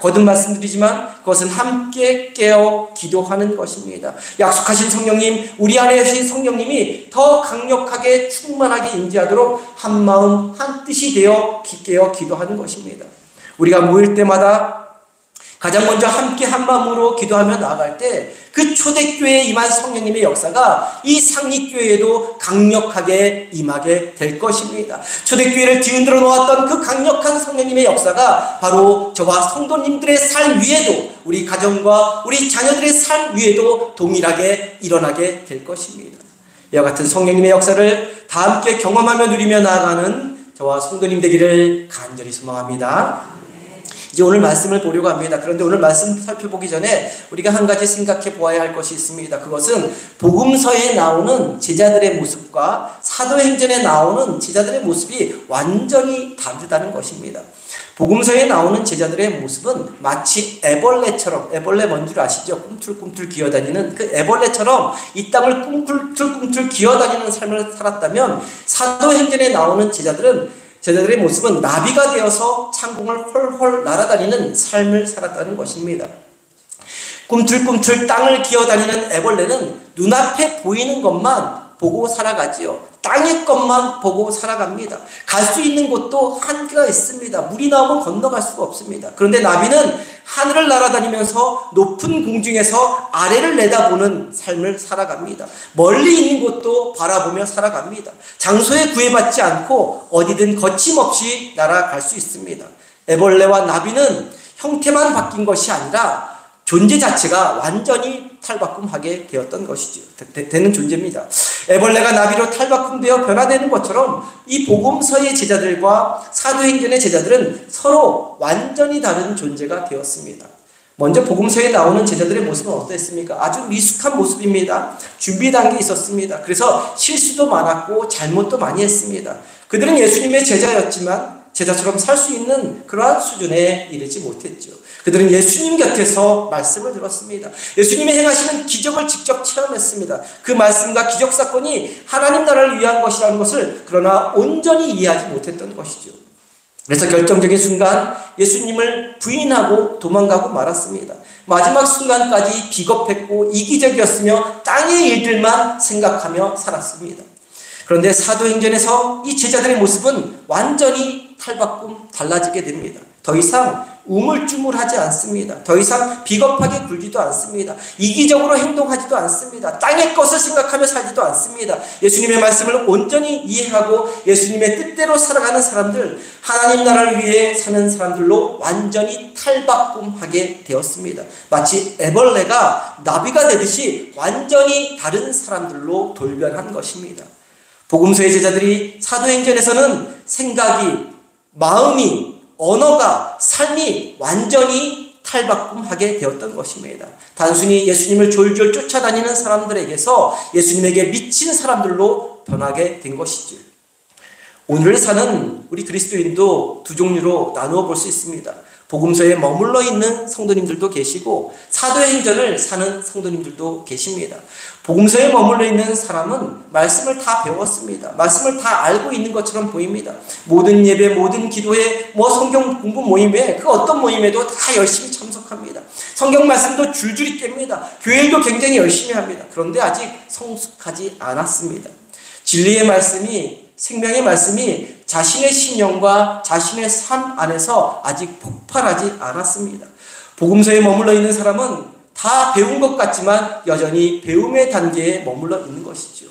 거듭 말씀드리지만 그것은 함께 깨어 기도하는 것입니다. 약속하신 성령님, 우리 안에 계신 성령님이 더 강력하게 충만하게 임재하도록 한 마음 한 뜻이 되어 깨어 기도하는 것입니다. 우리가 모일 때마다 가장 먼저 함께 한 마음으로 기도하며 나아갈 때 그 초대교회에 임한 성령님의 역사가 이 상립교회에도 강력하게 임하게 될 것입니다. 초대교회를 뒤흔들어 놓았던 그 강력한 성령님의 역사가 바로 저와 성도님들의 삶 위에도, 우리 가정과 우리 자녀들의 삶 위에도 동일하게 일어나게 될 것입니다. 이와 같은 성령님의 역사를 다 함께 경험하며 누리며 나아가는 저와 성도님 되기를 간절히 소망합니다. 이제 오늘 말씀을 보려고 합니다. 그런데 오늘 말씀 살펴보기 전에 우리가 한 가지 생각해 보아야 할 것이 있습니다. 그것은 복음서에 나오는 제자들의 모습과 사도행전에 나오는 제자들의 모습이 완전히 다르다는 것입니다. 복음서에 나오는 제자들의 모습은 마치 애벌레처럼, 애벌레 뭔 줄 아시죠? 꿈틀꿈틀 기어다니는 그 애벌레처럼 이 땅을 꿈틀꿈틀 기어다니는 삶을 살았다면, 사도행전에 나오는 제자들의 모습은 나비가 되어서 창공을 헐헐 날아다니는 삶을 살았다는 것입니다. 꿈틀꿈틀 땅을 기어다니는 애벌레는 눈앞에 보이는 것만 보고 살아가지요. 땅의 것만 보고 살아갑니다. 갈 수 있는 곳도 한계가 있습니다. 물이 나오면 건너갈 수가 없습니다. 그런데 나비는 하늘을 날아다니면서 높은 공중에서 아래를 내다보는 삶을 살아갑니다. 멀리 있는 곳도 바라보며 살아갑니다. 장소에 구애받지 않고 어디든 거침없이 날아갈 수 있습니다. 애벌레와 나비는 형태만 바뀐 것이 아니라 존재 자체가 완전히 탈바꿈하게 되었던 것이죠. 되는 존재입니다. 애벌레가 나비로 탈바꿈되어 변화되는 것처럼 이 복음서의 제자들과 사도행전의 제자들은 서로 완전히 다른 존재가 되었습니다. 먼저 복음서에 나오는 제자들의 모습은 어땠습니까? 아주 미숙한 모습입니다. 준비 단계에 있었습니다. 그래서 실수도 많았고 잘못도 많이 했습니다. 그들은 예수님의 제자였지만 제자처럼 살 수 있는 그러한 수준에 이르지 못했죠. 그들은 예수님 곁에서 말씀을 들었습니다. 예수님이 행하시는 기적을 직접 체험했습니다. 그 말씀과 기적 사건이 하나님 나라를 위한 것이라는 것을 그러나 온전히 이해하지 못했던 것이죠. 그래서 결정적인 순간 예수님을 부인하고 도망가고 말았습니다. 마지막 순간까지 비겁했고 이기적이었으며 땅의 일들만 생각하며 살았습니다. 그런데 사도행전에서 이 제자들의 모습은 완전히 달라지게 됩니다. 더 이상 우물쭈물하지 않습니다. 더 이상 비겁하게 굴지도 않습니다. 이기적으로 행동하지도 않습니다. 땅의 것을 생각하며 살지도 않습니다. 예수님의 말씀을 온전히 이해하고 예수님의 뜻대로 살아가는 사람들, 하나님 나라를 위해 사는 사람들로 완전히 탈바꿈하게 되었습니다. 마치 애벌레가 나비가 되듯이 완전히 다른 사람들로 돌변한 것입니다. 복음서의 제자들이 사도행전에서는 생각이, 마음이, 언어가, 삶이 완전히 탈바꿈하게 되었던 것입니다. 단순히 예수님을 졸졸 쫓아다니는 사람들에게서 예수님에게 미친 사람들로 변하게 된 것이죠. 오늘 사는 우리 그리스도인도 두 종류로 나누어 볼 수 있습니다. 복음서에 머물러 있는 성도님들도 계시고 사도행전을 사는 성도님들도 계십니다. 복음서에 머물러 있는 사람은 말씀을 다 배웠습니다. 말씀을 다 알고 있는 것처럼 보입니다. 모든 예배, 모든 기도회, 성경 공부 모임에, 그 어떤 모임에도 다 열심히 참석합니다. 성경 말씀도 줄줄이 깹니다. 교회도 굉장히 열심히 합니다. 그런데 아직 성숙하지 않았습니다. 진리의 말씀이, 생명의 말씀이 자신의 신령과 자신의 삶 안에서 아직 폭발하지 않았습니다. 복음서에 머물러 있는 사람은 다 배운 것 같지만 여전히 배움의 단계에 머물러 있는 것이죠.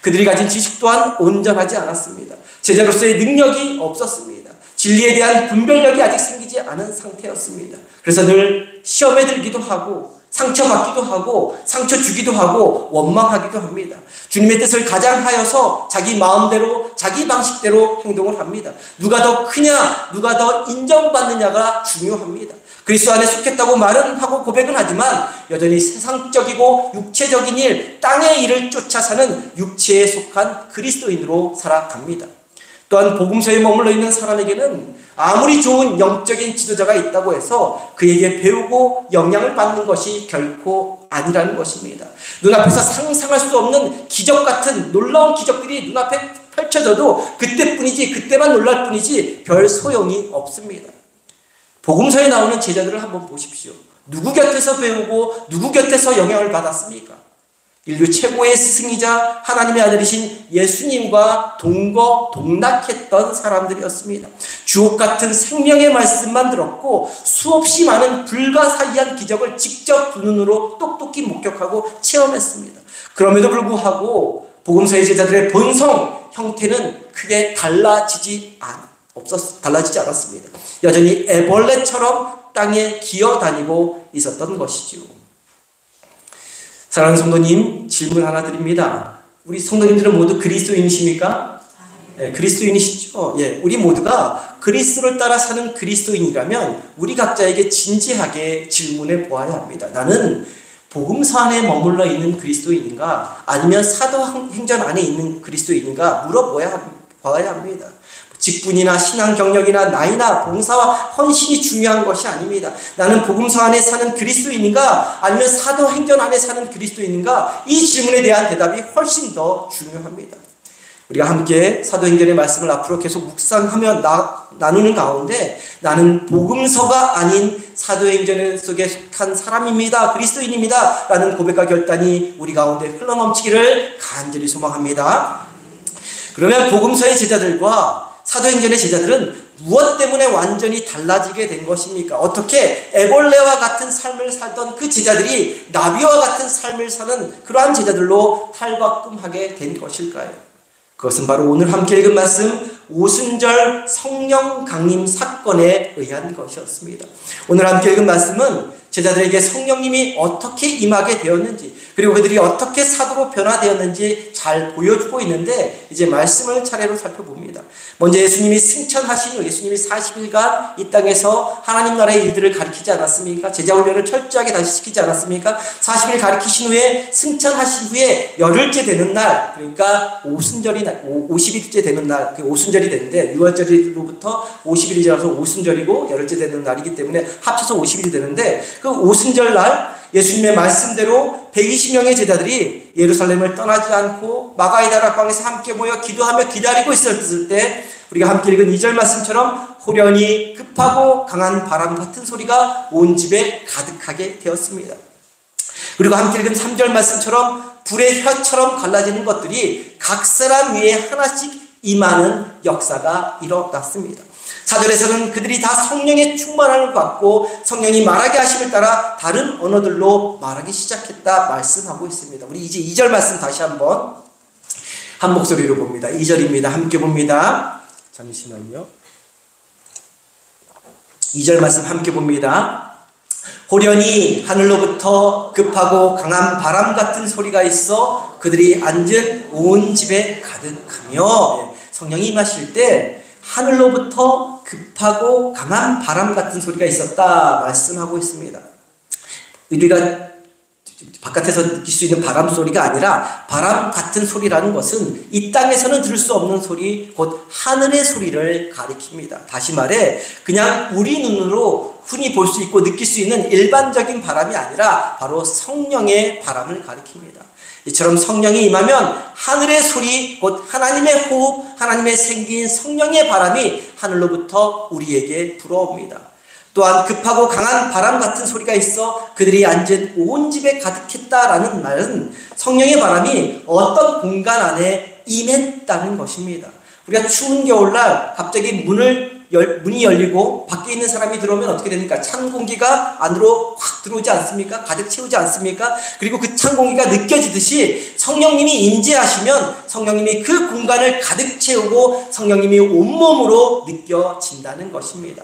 그들이 가진 지식 또한 온전하지 않았습니다. 제자로서의 능력이 없었습니다. 진리에 대한 분별력이 아직 생기지 않은 상태였습니다. 그래서 늘 시험에 들기도 하고 상처받기도 하고 상처 주기도 하고 원망하기도 합니다. 주님의 뜻을 가장하여서 자기 마음대로 자기 방식대로 행동을 합니다. 누가 더 크냐, 누가 더 인정받느냐가 중요합니다. 그리스도 안에 속했다고 말은 하고 고백은 하지만 여전히 세상적이고 육체적인 일, 땅의 일을 쫓아 사는 육체에 속한 그리스도인으로 살아갑니다. 또한 복음서에 머물러 있는 사람에게는 아무리 좋은 영적인 지도자가 있다고 해서 그에게 배우고 영향을 받는 것이 결코 아니라는 것입니다. 눈앞에서 상상할 수 없는 기적 같은 놀라운 기적들이 눈앞에 펼쳐져도 그때만 놀랄 뿐이지 별 소용이 없습니다. 복음서에 나오는 제자들을 한번 보십시오. 누구 곁에서 배우고 누구 곁에서 영향을 받았습니까? 인류 최고의 스승이자 하나님의 아들이신 예수님과 동거동락했던 사람들이었습니다. 주옥 같은 생명의 말씀만 들었고 수없이 많은 불가사의한 기적을 직접 두 눈으로 똑똑히 목격하고 체험했습니다. 그럼에도 불구하고 복음서의 제자들의 본성 형태는 크게 달라지지 않았습니다. 여전히 애벌레처럼 땅에 기어다니고 있었던 것이죠. 사랑하는 성도님, 질문 하나 드립니다. 우리 성도님들은 모두 그리스도인이십니까? 네, 그리스도인이시죠? 예, 우리 모두가 그리스도를 따라 사는 그리스도인이라면 우리 각자에게 진지하게 질문해 보아야 합니다. 나는 복음서 안에 머물러 있는 그리스도인인가? 아니면 사도행전 안에 있는 그리스도인인가? 물어봐야 합니다. 직분이나 신앙 경력이나 나이나 봉사와 헌신이 중요한 것이 아닙니다. 나는 복음서 안에 사는 그리스도인인가? 아니면 사도행전 안에 사는 그리스도인인가? 이 질문에 대한 대답이 훨씬 더 중요합니다. 우리가 함께 사도행전의 말씀을 앞으로 계속 묵상하며 나누는 가운데 나는 복음서가 아닌 사도행전 속에 속한 사람입니다. 그리스도인입니다. 라는 고백과 결단이 우리 가운데 흘러넘치기를 간절히 소망합니다. 그러면 복음서의 제자들과 사도행전의 제자들은 무엇 때문에 완전히 달라지게 된 것입니까? 어떻게 애벌레와 같은 삶을 살던 그 제자들이 나비와 같은 삶을 사는 그러한 제자들로 탈바꿈하게 된 것일까요? 그것은 바로 오늘 함께 읽은 말씀 오순절 성령 강림 사건에 의한 것이었습니다. 오늘 함께 읽은 말씀은 제자들에게 성령님이 어떻게 임하게 되었는지 그리고 그들이 어떻게 사도로 변화되었는지 잘 보여주고 있는데 이제 말씀을 차례로 살펴봅니다. 먼저 예수님이 승천하신 후 예수님이 40일간 이 땅에서 하나님 나라의 일들을 가르치지 않았습니까? 제자 훈련을 철저하게 다시 시키지 않았습니까? 40일 가르치신 후에 승천하신 후에 열흘째 되는 날 그러니까 오순절이 50일째 되는 날 그 오순절이 되는데 6월절로부터 50일이 지나서 오순절이고 열흘째 되는 날이기 때문에 합쳐서 50일이 되는데 그 오순절 날 예수님의 말씀대로 120명의 제자들이 예루살렘을 떠나지 않고 마가이다라 광에서 함께 모여 기도하며 기다리고 있었을 때 우리가 함께 읽은 2절 말씀처럼 호련히 급하고 강한 바람 같은 소리가 온 집에 가득하게 되었습니다. 그리고 함께 읽은 3절 말씀처럼 불의 혀처럼 갈라지는 것들이 각 사람 위에 하나씩 임하는 역사가 일어났습니다. 4절에서는 그들이 다 성령의 충만함을 받고 성령이 말하게 하심을 따라 다른 언어들로 말하기 시작했다 말씀하고 있습니다. 우리 이제 2절 말씀 다시 한번 한 목소리로 봅니다. 2절입니다. 함께 봅니다. 잠시만요. 2절 말씀 함께 봅니다. 호련히 하늘로부터 급하고 강한 바람 같은 소리가 있어 그들이 앉은 온 집에 가득하며 성령이 임하실 때 하늘로부터 급하고 강한 바람 같은 소리가 있었다 말씀하고 있습니다. 우리가 바깥에서 느낄 수 있는 바람 소리가 아니라 바람 같은 소리라는 것은 이 땅에서는 들을 수 없는 소리, 곧 하늘의 소리를 가리킵니다. 다시 말해 그냥 우리 눈으로 흔히 볼 수 있고 느낄 수 있는 일반적인 바람이 아니라 바로 성령의 바람을 가리킵니다. 이처럼 성령이 임하면 하늘의 소리, 곧 하나님의 호흡, 하나님의 생기인 성령의 바람이 하늘로부터 우리에게 불어옵니다. 또한 급하고 강한 바람 같은 소리가 있어 그들이 앉은 온 집에 가득했다라는 말은 성령의 바람이 어떤 공간 안에 임했다는 것입니다. 우리가 추운 겨울날 갑자기 문이 열리고 밖에 있는 사람이 들어오면 어떻게 됩니까? 찬 공기가 안으로 확 들어오지 않습니까? 가득 채우지 않습니까? 그리고 그 찬 공기가 느껴지듯이 성령님이 임재하시면 성령님이 그 공간을 가득 채우고 성령님이 온몸으로 느껴진다는 것입니다.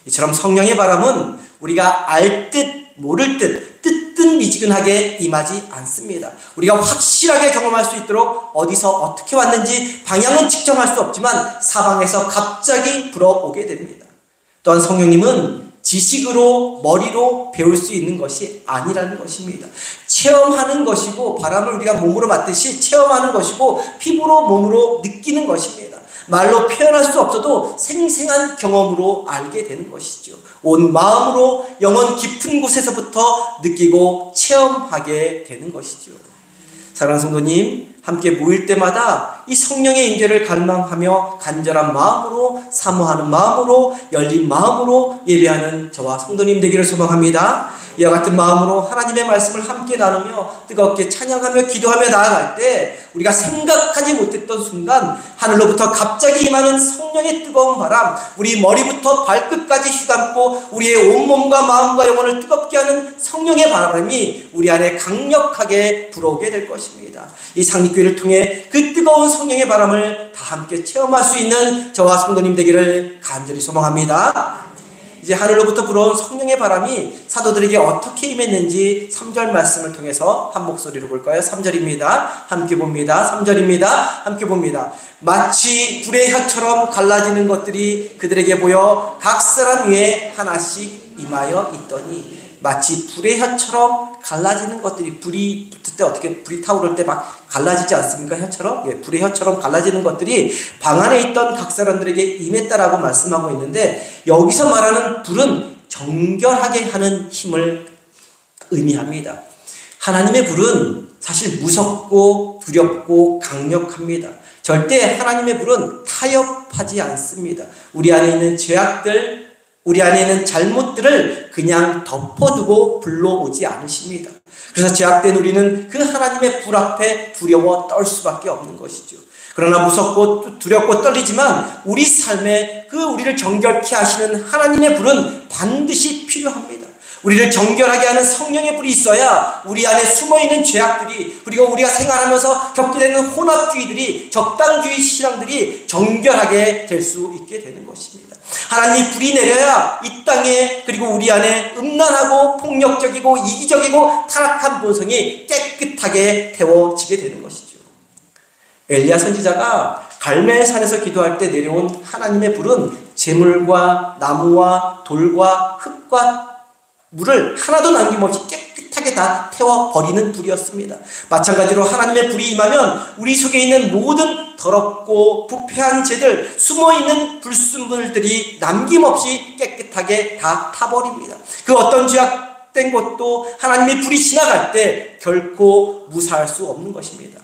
이처럼 성령의 바람은 우리가 알 듯 모를 듯 뜨뜻미지근하게 임하지 않습니다. 우리가 확실하게 경험할 수 있도록 어디서 어떻게 왔는지 방향은 측정할 수 없지만 사방에서 갑자기 불어오게 됩니다. 또한 성령님은 지식으로 머리로 배울 수 있는 것이 아니라는 것입니다. 체험하는 것이고 바람을 우리가 몸으로 맞듯이 체험하는 것이고 피부로 몸으로 느끼는 것입니다. 말로 표현할 수 없어도 생생한 경험으로 알게 되는 것이죠. 온 마음으로 영혼 깊은 곳에서부터 느끼고 체험하게 되는 것이죠. 사랑하는 성도님, 함께 모일 때마다 이 성령의 임재를 갈망하며 간절한 마음으로, 사모하는 마음으로, 열린 마음으로 예배하는 저와 성도님 되기를 소망합니다. 이와 같은 마음으로 하나님의 말씀을 함께 나누며 뜨겁게 찬양하며 기도하며 나아갈 때 우리가 생각하지 못했던 순간 하늘로부터 갑자기 임하는 성령의 뜨거운 바람, 우리 머리부터 발끝까지 휘감고 우리의 온몸과 마음과 영혼을 뜨겁게 하는 성령의 바람이 우리 안에 강력하게 불어오게 될 것입니다. 이 상립교회를 통해 그 뜨거운 성령의 바람을 다 함께 체험할 수 있는 저와 성도님 되기를 간절히 소망합니다. 이제 하늘로부터 불어온 성령의 바람이 사도들에게 어떻게 임했는지 3절 말씀을 통해서 한 목소리로 볼까요? 3절입니다. 함께 봅니다. 3절입니다. 함께 봅니다. 마치 불의 혀처럼 갈라지는 것들이 그들에게 보여 각 사람 위에 하나씩 임하여 있더니, 마치 불의 혀처럼 갈라지는 것들이, 불이 붙을 때 어떻게, 불이 타오를 때 막 갈라지지 않습니까? 혀처럼? 예, 불의 혀처럼 갈라지는 것들이 방 안에 있던 각 사람들에게 임했다라고 말씀하고 있는데, 여기서 말하는 불은 정결하게 하는 힘을 의미합니다. 하나님의 불은 사실 무섭고 두렵고 강력합니다. 절대 하나님의 불은 타협하지 않습니다. 우리 안에 있는 죄악들, 우리 안에 있는 잘못들을 그냥 덮어두고 불러오지 않으십니다. 그래서 죄악된 우리는 그 하나님의 불 앞에 두려워 떨 수밖에 없는 것이죠. 그러나 무섭고 두렵고 떨리지만 우리 삶에 그 우리를 정결케 하시는 하나님의 불은 반드시 필요합니다. 우리를 정결하게 하는 성령의 불이 있어야 우리 안에 숨어있는 죄악들이, 그리고 우리가 생활하면서 겪게 되는 혼합주의들이, 적당주의 신앙들이 정결하게 될 수 있게 되는 것입니다. 하나님이 불이 내려야 이 땅에, 그리고 우리 안에 음란하고 폭력적이고 이기적이고 타락한 본성이 깨끗하게 태워지게 되는 것이죠. 엘리야 선지자가 갈멜산에서 기도할 때 내려온 하나님의 불은 재물과 나무와 돌과 흙과 물을 하나도 남김없이 깨끗하게 다 태워버리는 불이었습니다. 마찬가지로 하나님의 불이 임하면 우리 속에 있는 모든 더럽고 부패한 죄들, 숨어있는 불순물들이 남김없이 깨끗하게 다 타버립니다. 그 어떤 죄악된 것도 하나님의 불이 지나갈 때 결코 무사할 수 없는 것입니다.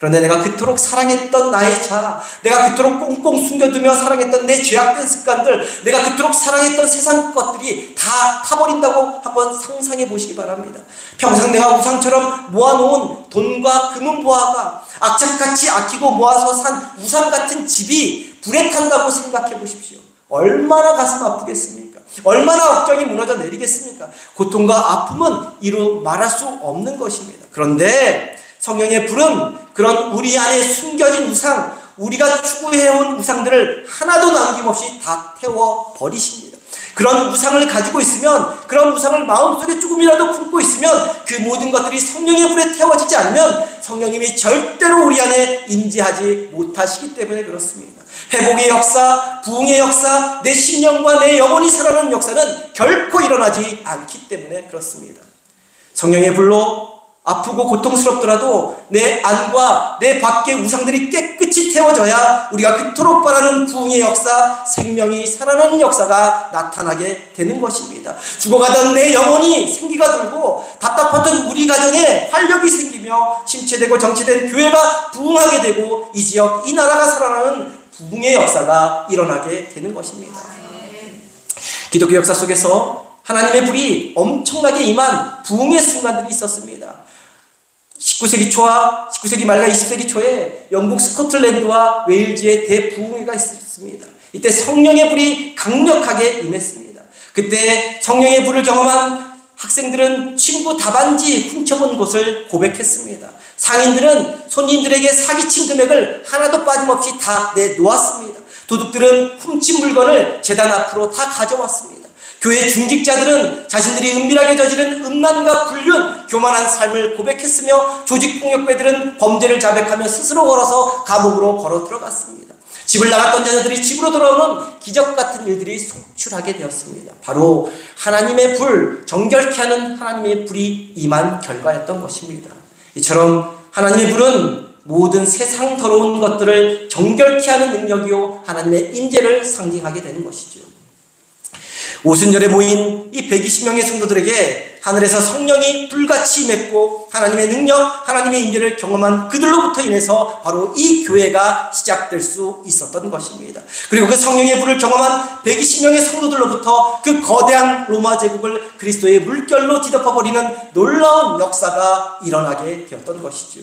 그런데 내가 그토록 사랑했던 나의 자, 내가 그토록 꽁꽁 숨겨두며 사랑했던 내 죄악된 습관들, 내가 그토록 사랑했던 세상 것들이 다 타버린다고 한번 상상해 보시기 바랍니다. 평생 내가 우상처럼 모아놓은 돈과 금은 보화가 악착같이 아끼고 모아서 산 우상 같은 집이 불에 탄다고 생각해 보십시오. 얼마나 가슴 아프겠습니까? 얼마나 억장이 무너져 내리겠습니까? 고통과 아픔은 이루 말할 수 없는 것입니다. 그런데 성령의 불은 그런 우리 안에 숨겨진 우상, 우리가 추구해온 우상들을 하나도 남김없이 다 태워버리십니다. 그런 우상을 가지고 있으면, 그런 우상을 마음속에 조금이라도 품고 있으면 그 모든 것들이 성령의 불에 태워지지 않으면 성령님이 절대로 우리 안에 임재하지 못하시기 때문에 그렇습니다. 회복의 역사, 부흥의 역사, 내 심령과 내 영혼이 살아나는 역사는 결코 일어나지 않기 때문에 그렇습니다. 성령의 불로 아프고 고통스럽더라도 내 안과 내 밖의 우상들이 깨끗이 태워져야 우리가 그토록 바라는 부흥의 역사, 생명이 살아나는 역사가 나타나게 되는 것입니다. 죽어가던 내 영혼이 생기가 돌고 답답했던 우리 가정에 활력이 생기며 침체되고 정체된 교회가 부흥하게 되고 이 지역, 이 나라가 살아나는 부흥의 역사가 일어나게 되는 것입니다. 기독교 역사 속에서 하나님의 불이 엄청나게 임한 부흥의 순간들이 있었습니다. 19세기 초와 19세기 말과 20세기 초에 영국 스코틀랜드와 웨일즈의 대부흥회가 있었습니다. 이때 성령의 불이 강력하게 임했습니다. 그때 성령의 불을 경험한 학생들은 친구 답안지 훔쳐본 것을 고백했습니다. 상인들은 손님들에게 사기친 금액을 하나도 빠짐없이 다 내놓았습니다. 도둑들은 훔친 물건을 제단 앞으로 다 가져왔습니다. 교회 중직자들은 자신들이 은밀하게 저지른 음란과 불륜, 교만한 삶을 고백했으며 조직폭력배들은 범죄를 자백하며 스스로 걸어서 감옥으로 걸어 들어갔습니다. 집을 나갔던 자녀들이 집으로 돌아오는 기적 같은 일들이 속출하게 되었습니다. 바로 하나님의 불, 정결케 하는 하나님의 불이 임한 결과였던 것입니다. 이처럼 하나님의 불은 모든 세상 더러운 것들을 정결케 하는 능력이요 하나님의 임재를 상징하게 되는 것이죠. 오순절에 모인 이 120명의 성도들에게 하늘에서 성령이 불같이 임했고 하나님의 능력, 하나님의 인재를 경험한 그들로부터 인해서 바로 이 교회가 시작될 수 있었던 것입니다. 그리고 그 성령의 불을 경험한 120명의 성도들로부터 그 거대한 로마 제국을 그리스도의 물결로 뒤덮어버리는 놀라운 역사가 일어나게 되었던 것이죠.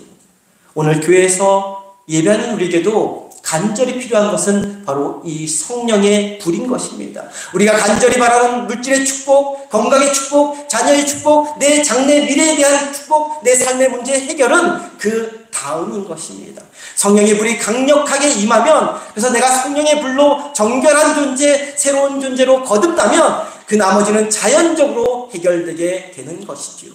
오늘 교회에서 예배하는 우리에게도 간절히 필요한 것은 바로 이 성령의 불인 것입니다. 우리가 간절히 바라는 물질의 축복, 건강의 축복, 자녀의 축복, 내 장래 미래에 대한 축복, 내 삶의 문제 해결은 그 다음인 것입니다. 성령의 불이 강력하게 임하면, 그래서 내가 성령의 불로 정결한 존재, 새로운 존재로 거듭나면 그 나머지는 자연적으로 해결되게 되는 것이죠.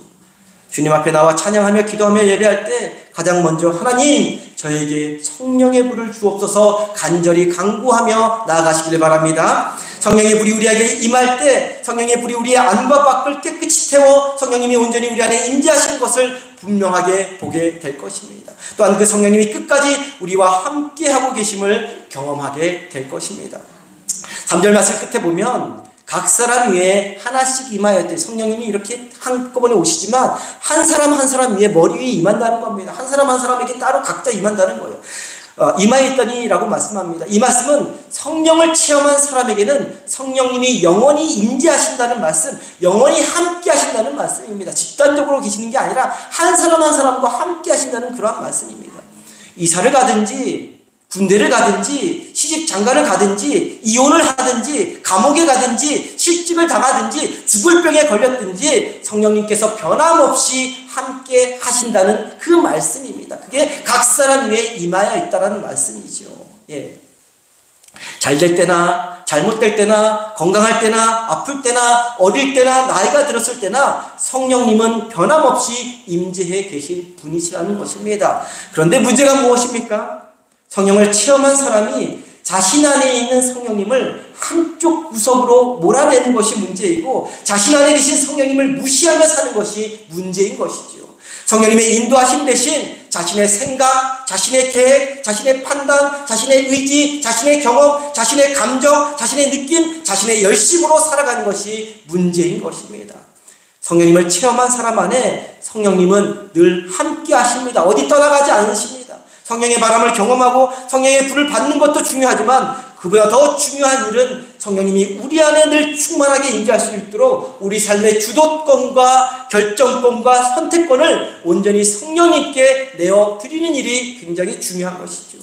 주님 앞에 나와 찬양하며 기도하며 예배할 때 가장 먼저 하나님 저에게 성령의 불을 주옵소서 간절히 간구하며 나아가시길 바랍니다. 성령의 불이 우리에게 임할 때 성령의 불이 우리의 안과 밖을 깨끗이 태워 성령님이 온전히 우리 안에 임재하시는 것을 분명하게 보게 될 것입니다. 또한 그 성령님이 끝까지 우리와 함께하고 계심을 경험하게 될 것입니다. 3절 말씀 끝에 보면 각 사람 위에 하나씩 임하여 때 성령님이 이렇게 한꺼번에 오시지만 한 사람 한 사람 위에 머리 위에 임한다는 겁니다. 한 사람 한 사람에게 따로 각자 임한다는 거예요. 임하여 있더니라고 말씀합니다. 이 말씀은 성령을 체험한 사람에게는 성령님이 영원히 임재하신다는 말씀, 영원히 함께 하신다는 말씀입니다. 집단적으로 계시는 게 아니라 한 사람 한 사람과 함께 하신다는 그러한 말씀입니다. 이사를 가든지 군대를 가든지 시집 장가를 가든지 이혼을 하든지 감옥에 가든지 실직을 당하든지 죽을 병에 걸렸든지 성령님께서 변함없이 함께 하신다는 그 말씀입니다. 그게 각 사람 위에 임하여 있다는 말씀이죠. 예. 잘 될 때나 잘못될 때나 건강할 때나 아플 때나 어릴 때나 나이가 들었을 때나 성령님은 변함없이 임재해 계신 분이시라는 것입니다. 그런데 문제가 무엇입니까? 성령을 체험한 사람이 자신 안에 있는 성령님을 한쪽 구석으로 몰아내는 것이 문제이고 자신 안에 계신 성령님을 무시하며 사는 것이 문제인 것이죠. 성령님의 인도하심 대신 자신의 생각, 자신의 계획, 자신의 판단, 자신의 의지, 자신의 경험, 자신의 감정, 자신의 느낌, 자신의 열심으로 살아가는 것이 문제인 것입니다. 성령님을 체험한 사람 안에 성령님은 늘 함께 하십니다. 어디 떠나가지 않으십니다. 성령의 바람을 경험하고 성령의 불을 받는 것도 중요하지만 그보다 더 중요한 일은 성령님이 우리 안에 늘 충만하게 임재할 수 있도록 우리 삶의 주도권과 결정권과 선택권을 온전히 성령님께 내어드리는 일이 굉장히 중요한 것이죠.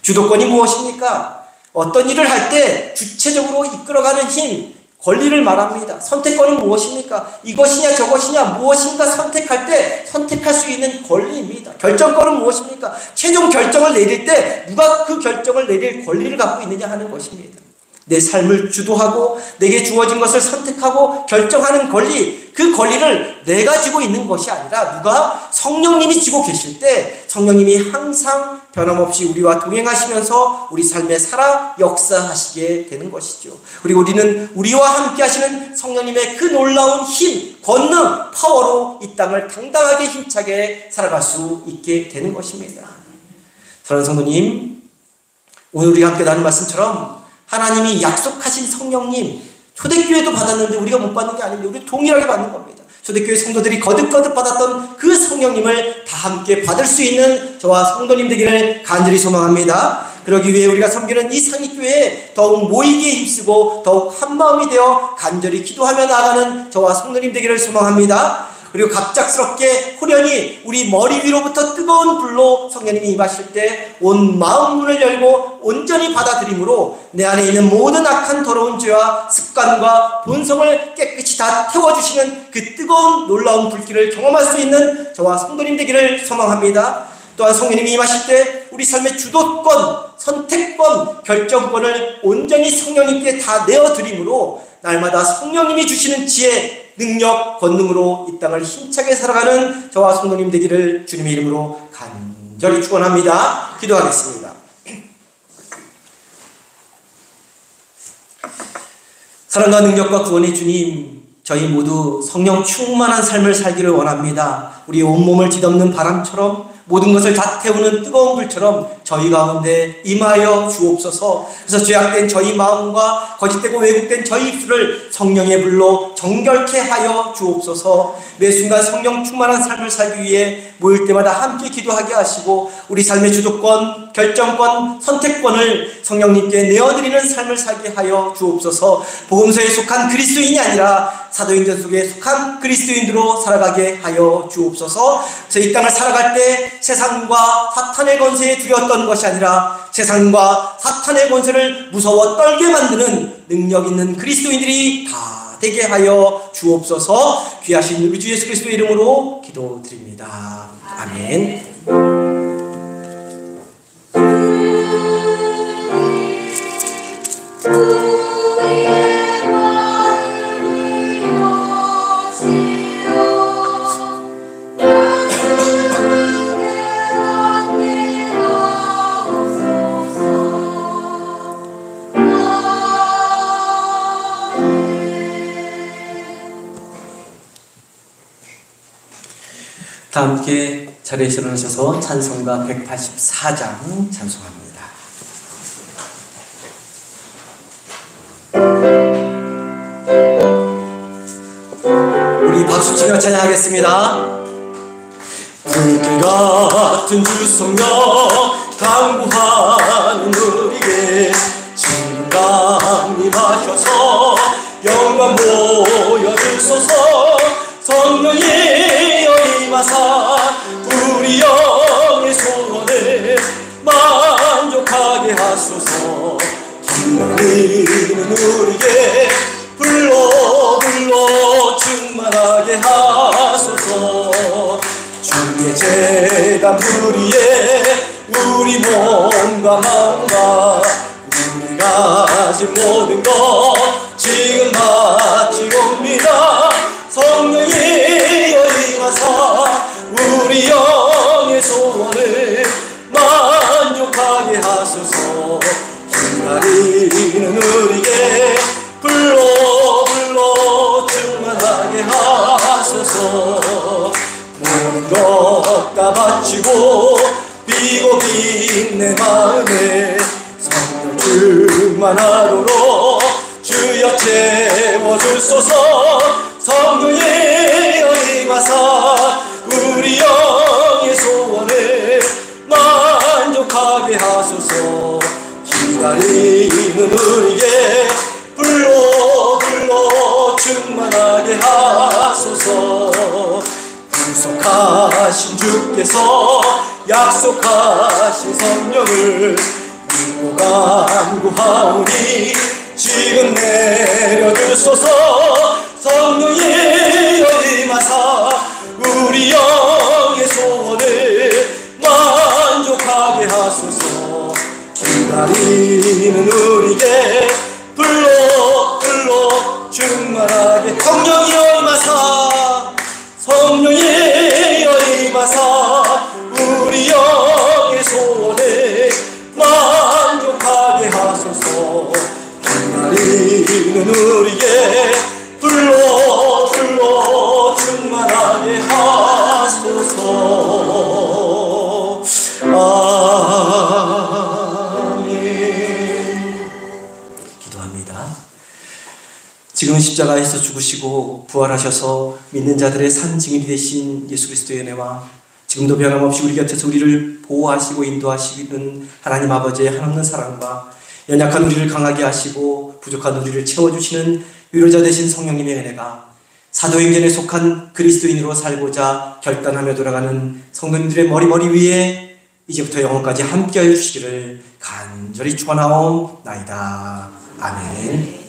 주도권이 무엇입니까? 어떤 일을 할 때 주체적으로 이끌어가는 힘, 권리를 말합니다. 선택권은 무엇입니까? 이것이냐 저것이냐 무엇인가 선택할 때 선택할 수 있는 권리입니다. 결정권은 무엇입니까? 최종 결정을 내릴 때 누가 그 결정을 내릴 권리를 갖고 있느냐 하는 것입니다. 내 삶을 주도하고 내게 주어진 것을 선택하고 결정하는 권리, 그 권리를 내가 쥐고 있는 것이 아니라 누가? 성령님이 쥐고 계실 때 성령님이 항상 변함없이 우리와 동행하시면서 우리 삶에 살아 역사하시게 되는 것이죠. 그리고 우리는 우리와 함께 하시는 성령님의 그 놀라운 힘, 권능, 파워로 이 땅을 당당하게 힘차게 살아갈 수 있게 되는 것입니다. 사랑하는 성도님, 오늘 우리가 함께 나눈 말씀처럼 하나님이 약속하신 성령님, 초대교회도 받았는데 우리가 못 받는 게 아닌데 우리 동일하게 받는 겁니다. 초대교회 성도들이 거듭거듭 받았던 그 성령님을 다 함께 받을 수 있는 저와 성도님 되기를 간절히 소망합니다. 그러기 위해 우리가 섬기는 이 상익교회에 더욱 모이기에 힘쓰고 더욱 한마음이 되어 간절히 기도하며 나아가는 저와 성도님 되기를 소망합니다. 그리고 갑작스럽게 후련히 우리 머리 위로부터 뜨거운 불로 성령님이 임하실 때 온 마음 문을 열고 온전히 받아들임으로 내 안에 있는 모든 악한 더러운 죄와 습관과 본성을 깨끗이 다 태워주시는 그 뜨거운 놀라운 불길을 경험할 수 있는 저와 성도님 되기를 소망합니다. 또한 성령님이 임하실 때 우리 삶의 주도권, 선택권, 결정권을 온전히 성령님께 다 내어드림으로 날마다 성령님이 주시는 지혜, 능력, 권능으로 이 땅을 힘차게 살아가는 저와 성도님 되기를 주님의 이름으로 간절히 축원합니다. 기도하겠습니다. 사랑과 능력과 구원의 주님, 저희 모두 성령 충만한 삶을 살기를 원합니다. 우리 온몸을 뒤덮는 바람처럼 모든 것을 다 태우는 뜨거운 불처럼 저희 가운데 임하여 주옵소서. 그래서 죄악된 저희 마음과 거짓되고 왜곡된 저희 입술을 성령의 불로 정결케 하여 주옵소서. 매 순간 성령 충만한 삶을 살기 위해 모일 때마다 함께 기도하게 하시고 우리 삶의 주도권, 결정권, 선택권을 성령님께 내어드리는 삶을 살게 하여 주옵소서. 복음서에 속한 그리스도인이 아니라 사도행전 속에 속한 그리스도인으로 살아가게 하여 주옵소서. 저희 땅을 살아갈 때 세상과 사탄의 권세에 두려웠던 것이 아니라 세상과 사탄의 권세를 무서워 떨게 만드는 능력 있는 그리스도인들이 다 되게 하여 주옵소서. 귀하신 우리 주 예수 그리스도의 이름으로 기도드립니다. 아멘. 다 함께 자리에서 일어나셔서 찬송가 184장 찬송합니다. 우리 박수치며 찬양하겠습니다. 불길 같은 주 성령 강구하는 우리에게 지금 강림하셔서 영광 보여주소서. 성령이 임하사 우리 영의 소원을 만족하게 하소서. 기다리는 우리에게 불러 충만하게 하소서. 주의 제단 불위에 우리 몸과 마음과 우리 가진 모든 것 지금 바치옵니다. 성령이 임하사 우리 영의 소원을 만족하게 하소서. 기다리는 우리에게 불러 충만하게 하소서. 모든 것 다 바치고 비고 빈 내 마음에 성령 충만하도록 주여 채워주소서. 성령이 임하사 우리 영의 소원을 만족하게 하소서. 기다리는 우리에게 불러 충만하게 하소서. 구속하신 주께서 약속하신 성령을 믿고 간구하오니 지금 내려주소서. 성령이 임하사 우리 영의 소원을 만족하게 하소서. 기다리는 우리에게 불러 충만하게. 성령이 임하사 우리 영의 소원을 만족하게 하소서. 기다리는 우리에게 불러 충만하게 하소서. 아멘. 기도합니다. 지금 십자가에서 죽으시고 부활하셔서 믿는 자들의 산 증인이 되신 예수 그리스도의 은혜와 지금도 변함없이 우리 곁에서 우리를 보호하시고 인도하시는 하나님 아버지의 한없는 사랑과 연약한 우리를 강하게 하시고 부족한 우리를 채워주시는 위로자 되신 성령님의 은혜가 사도행전에 속한 그리스도인으로 살고자 결단하며 돌아가는 성도님들의 머리 위에 이제부터 영원까지 함께하여 주시기를 간절히 축원하옵나이다. 아멘.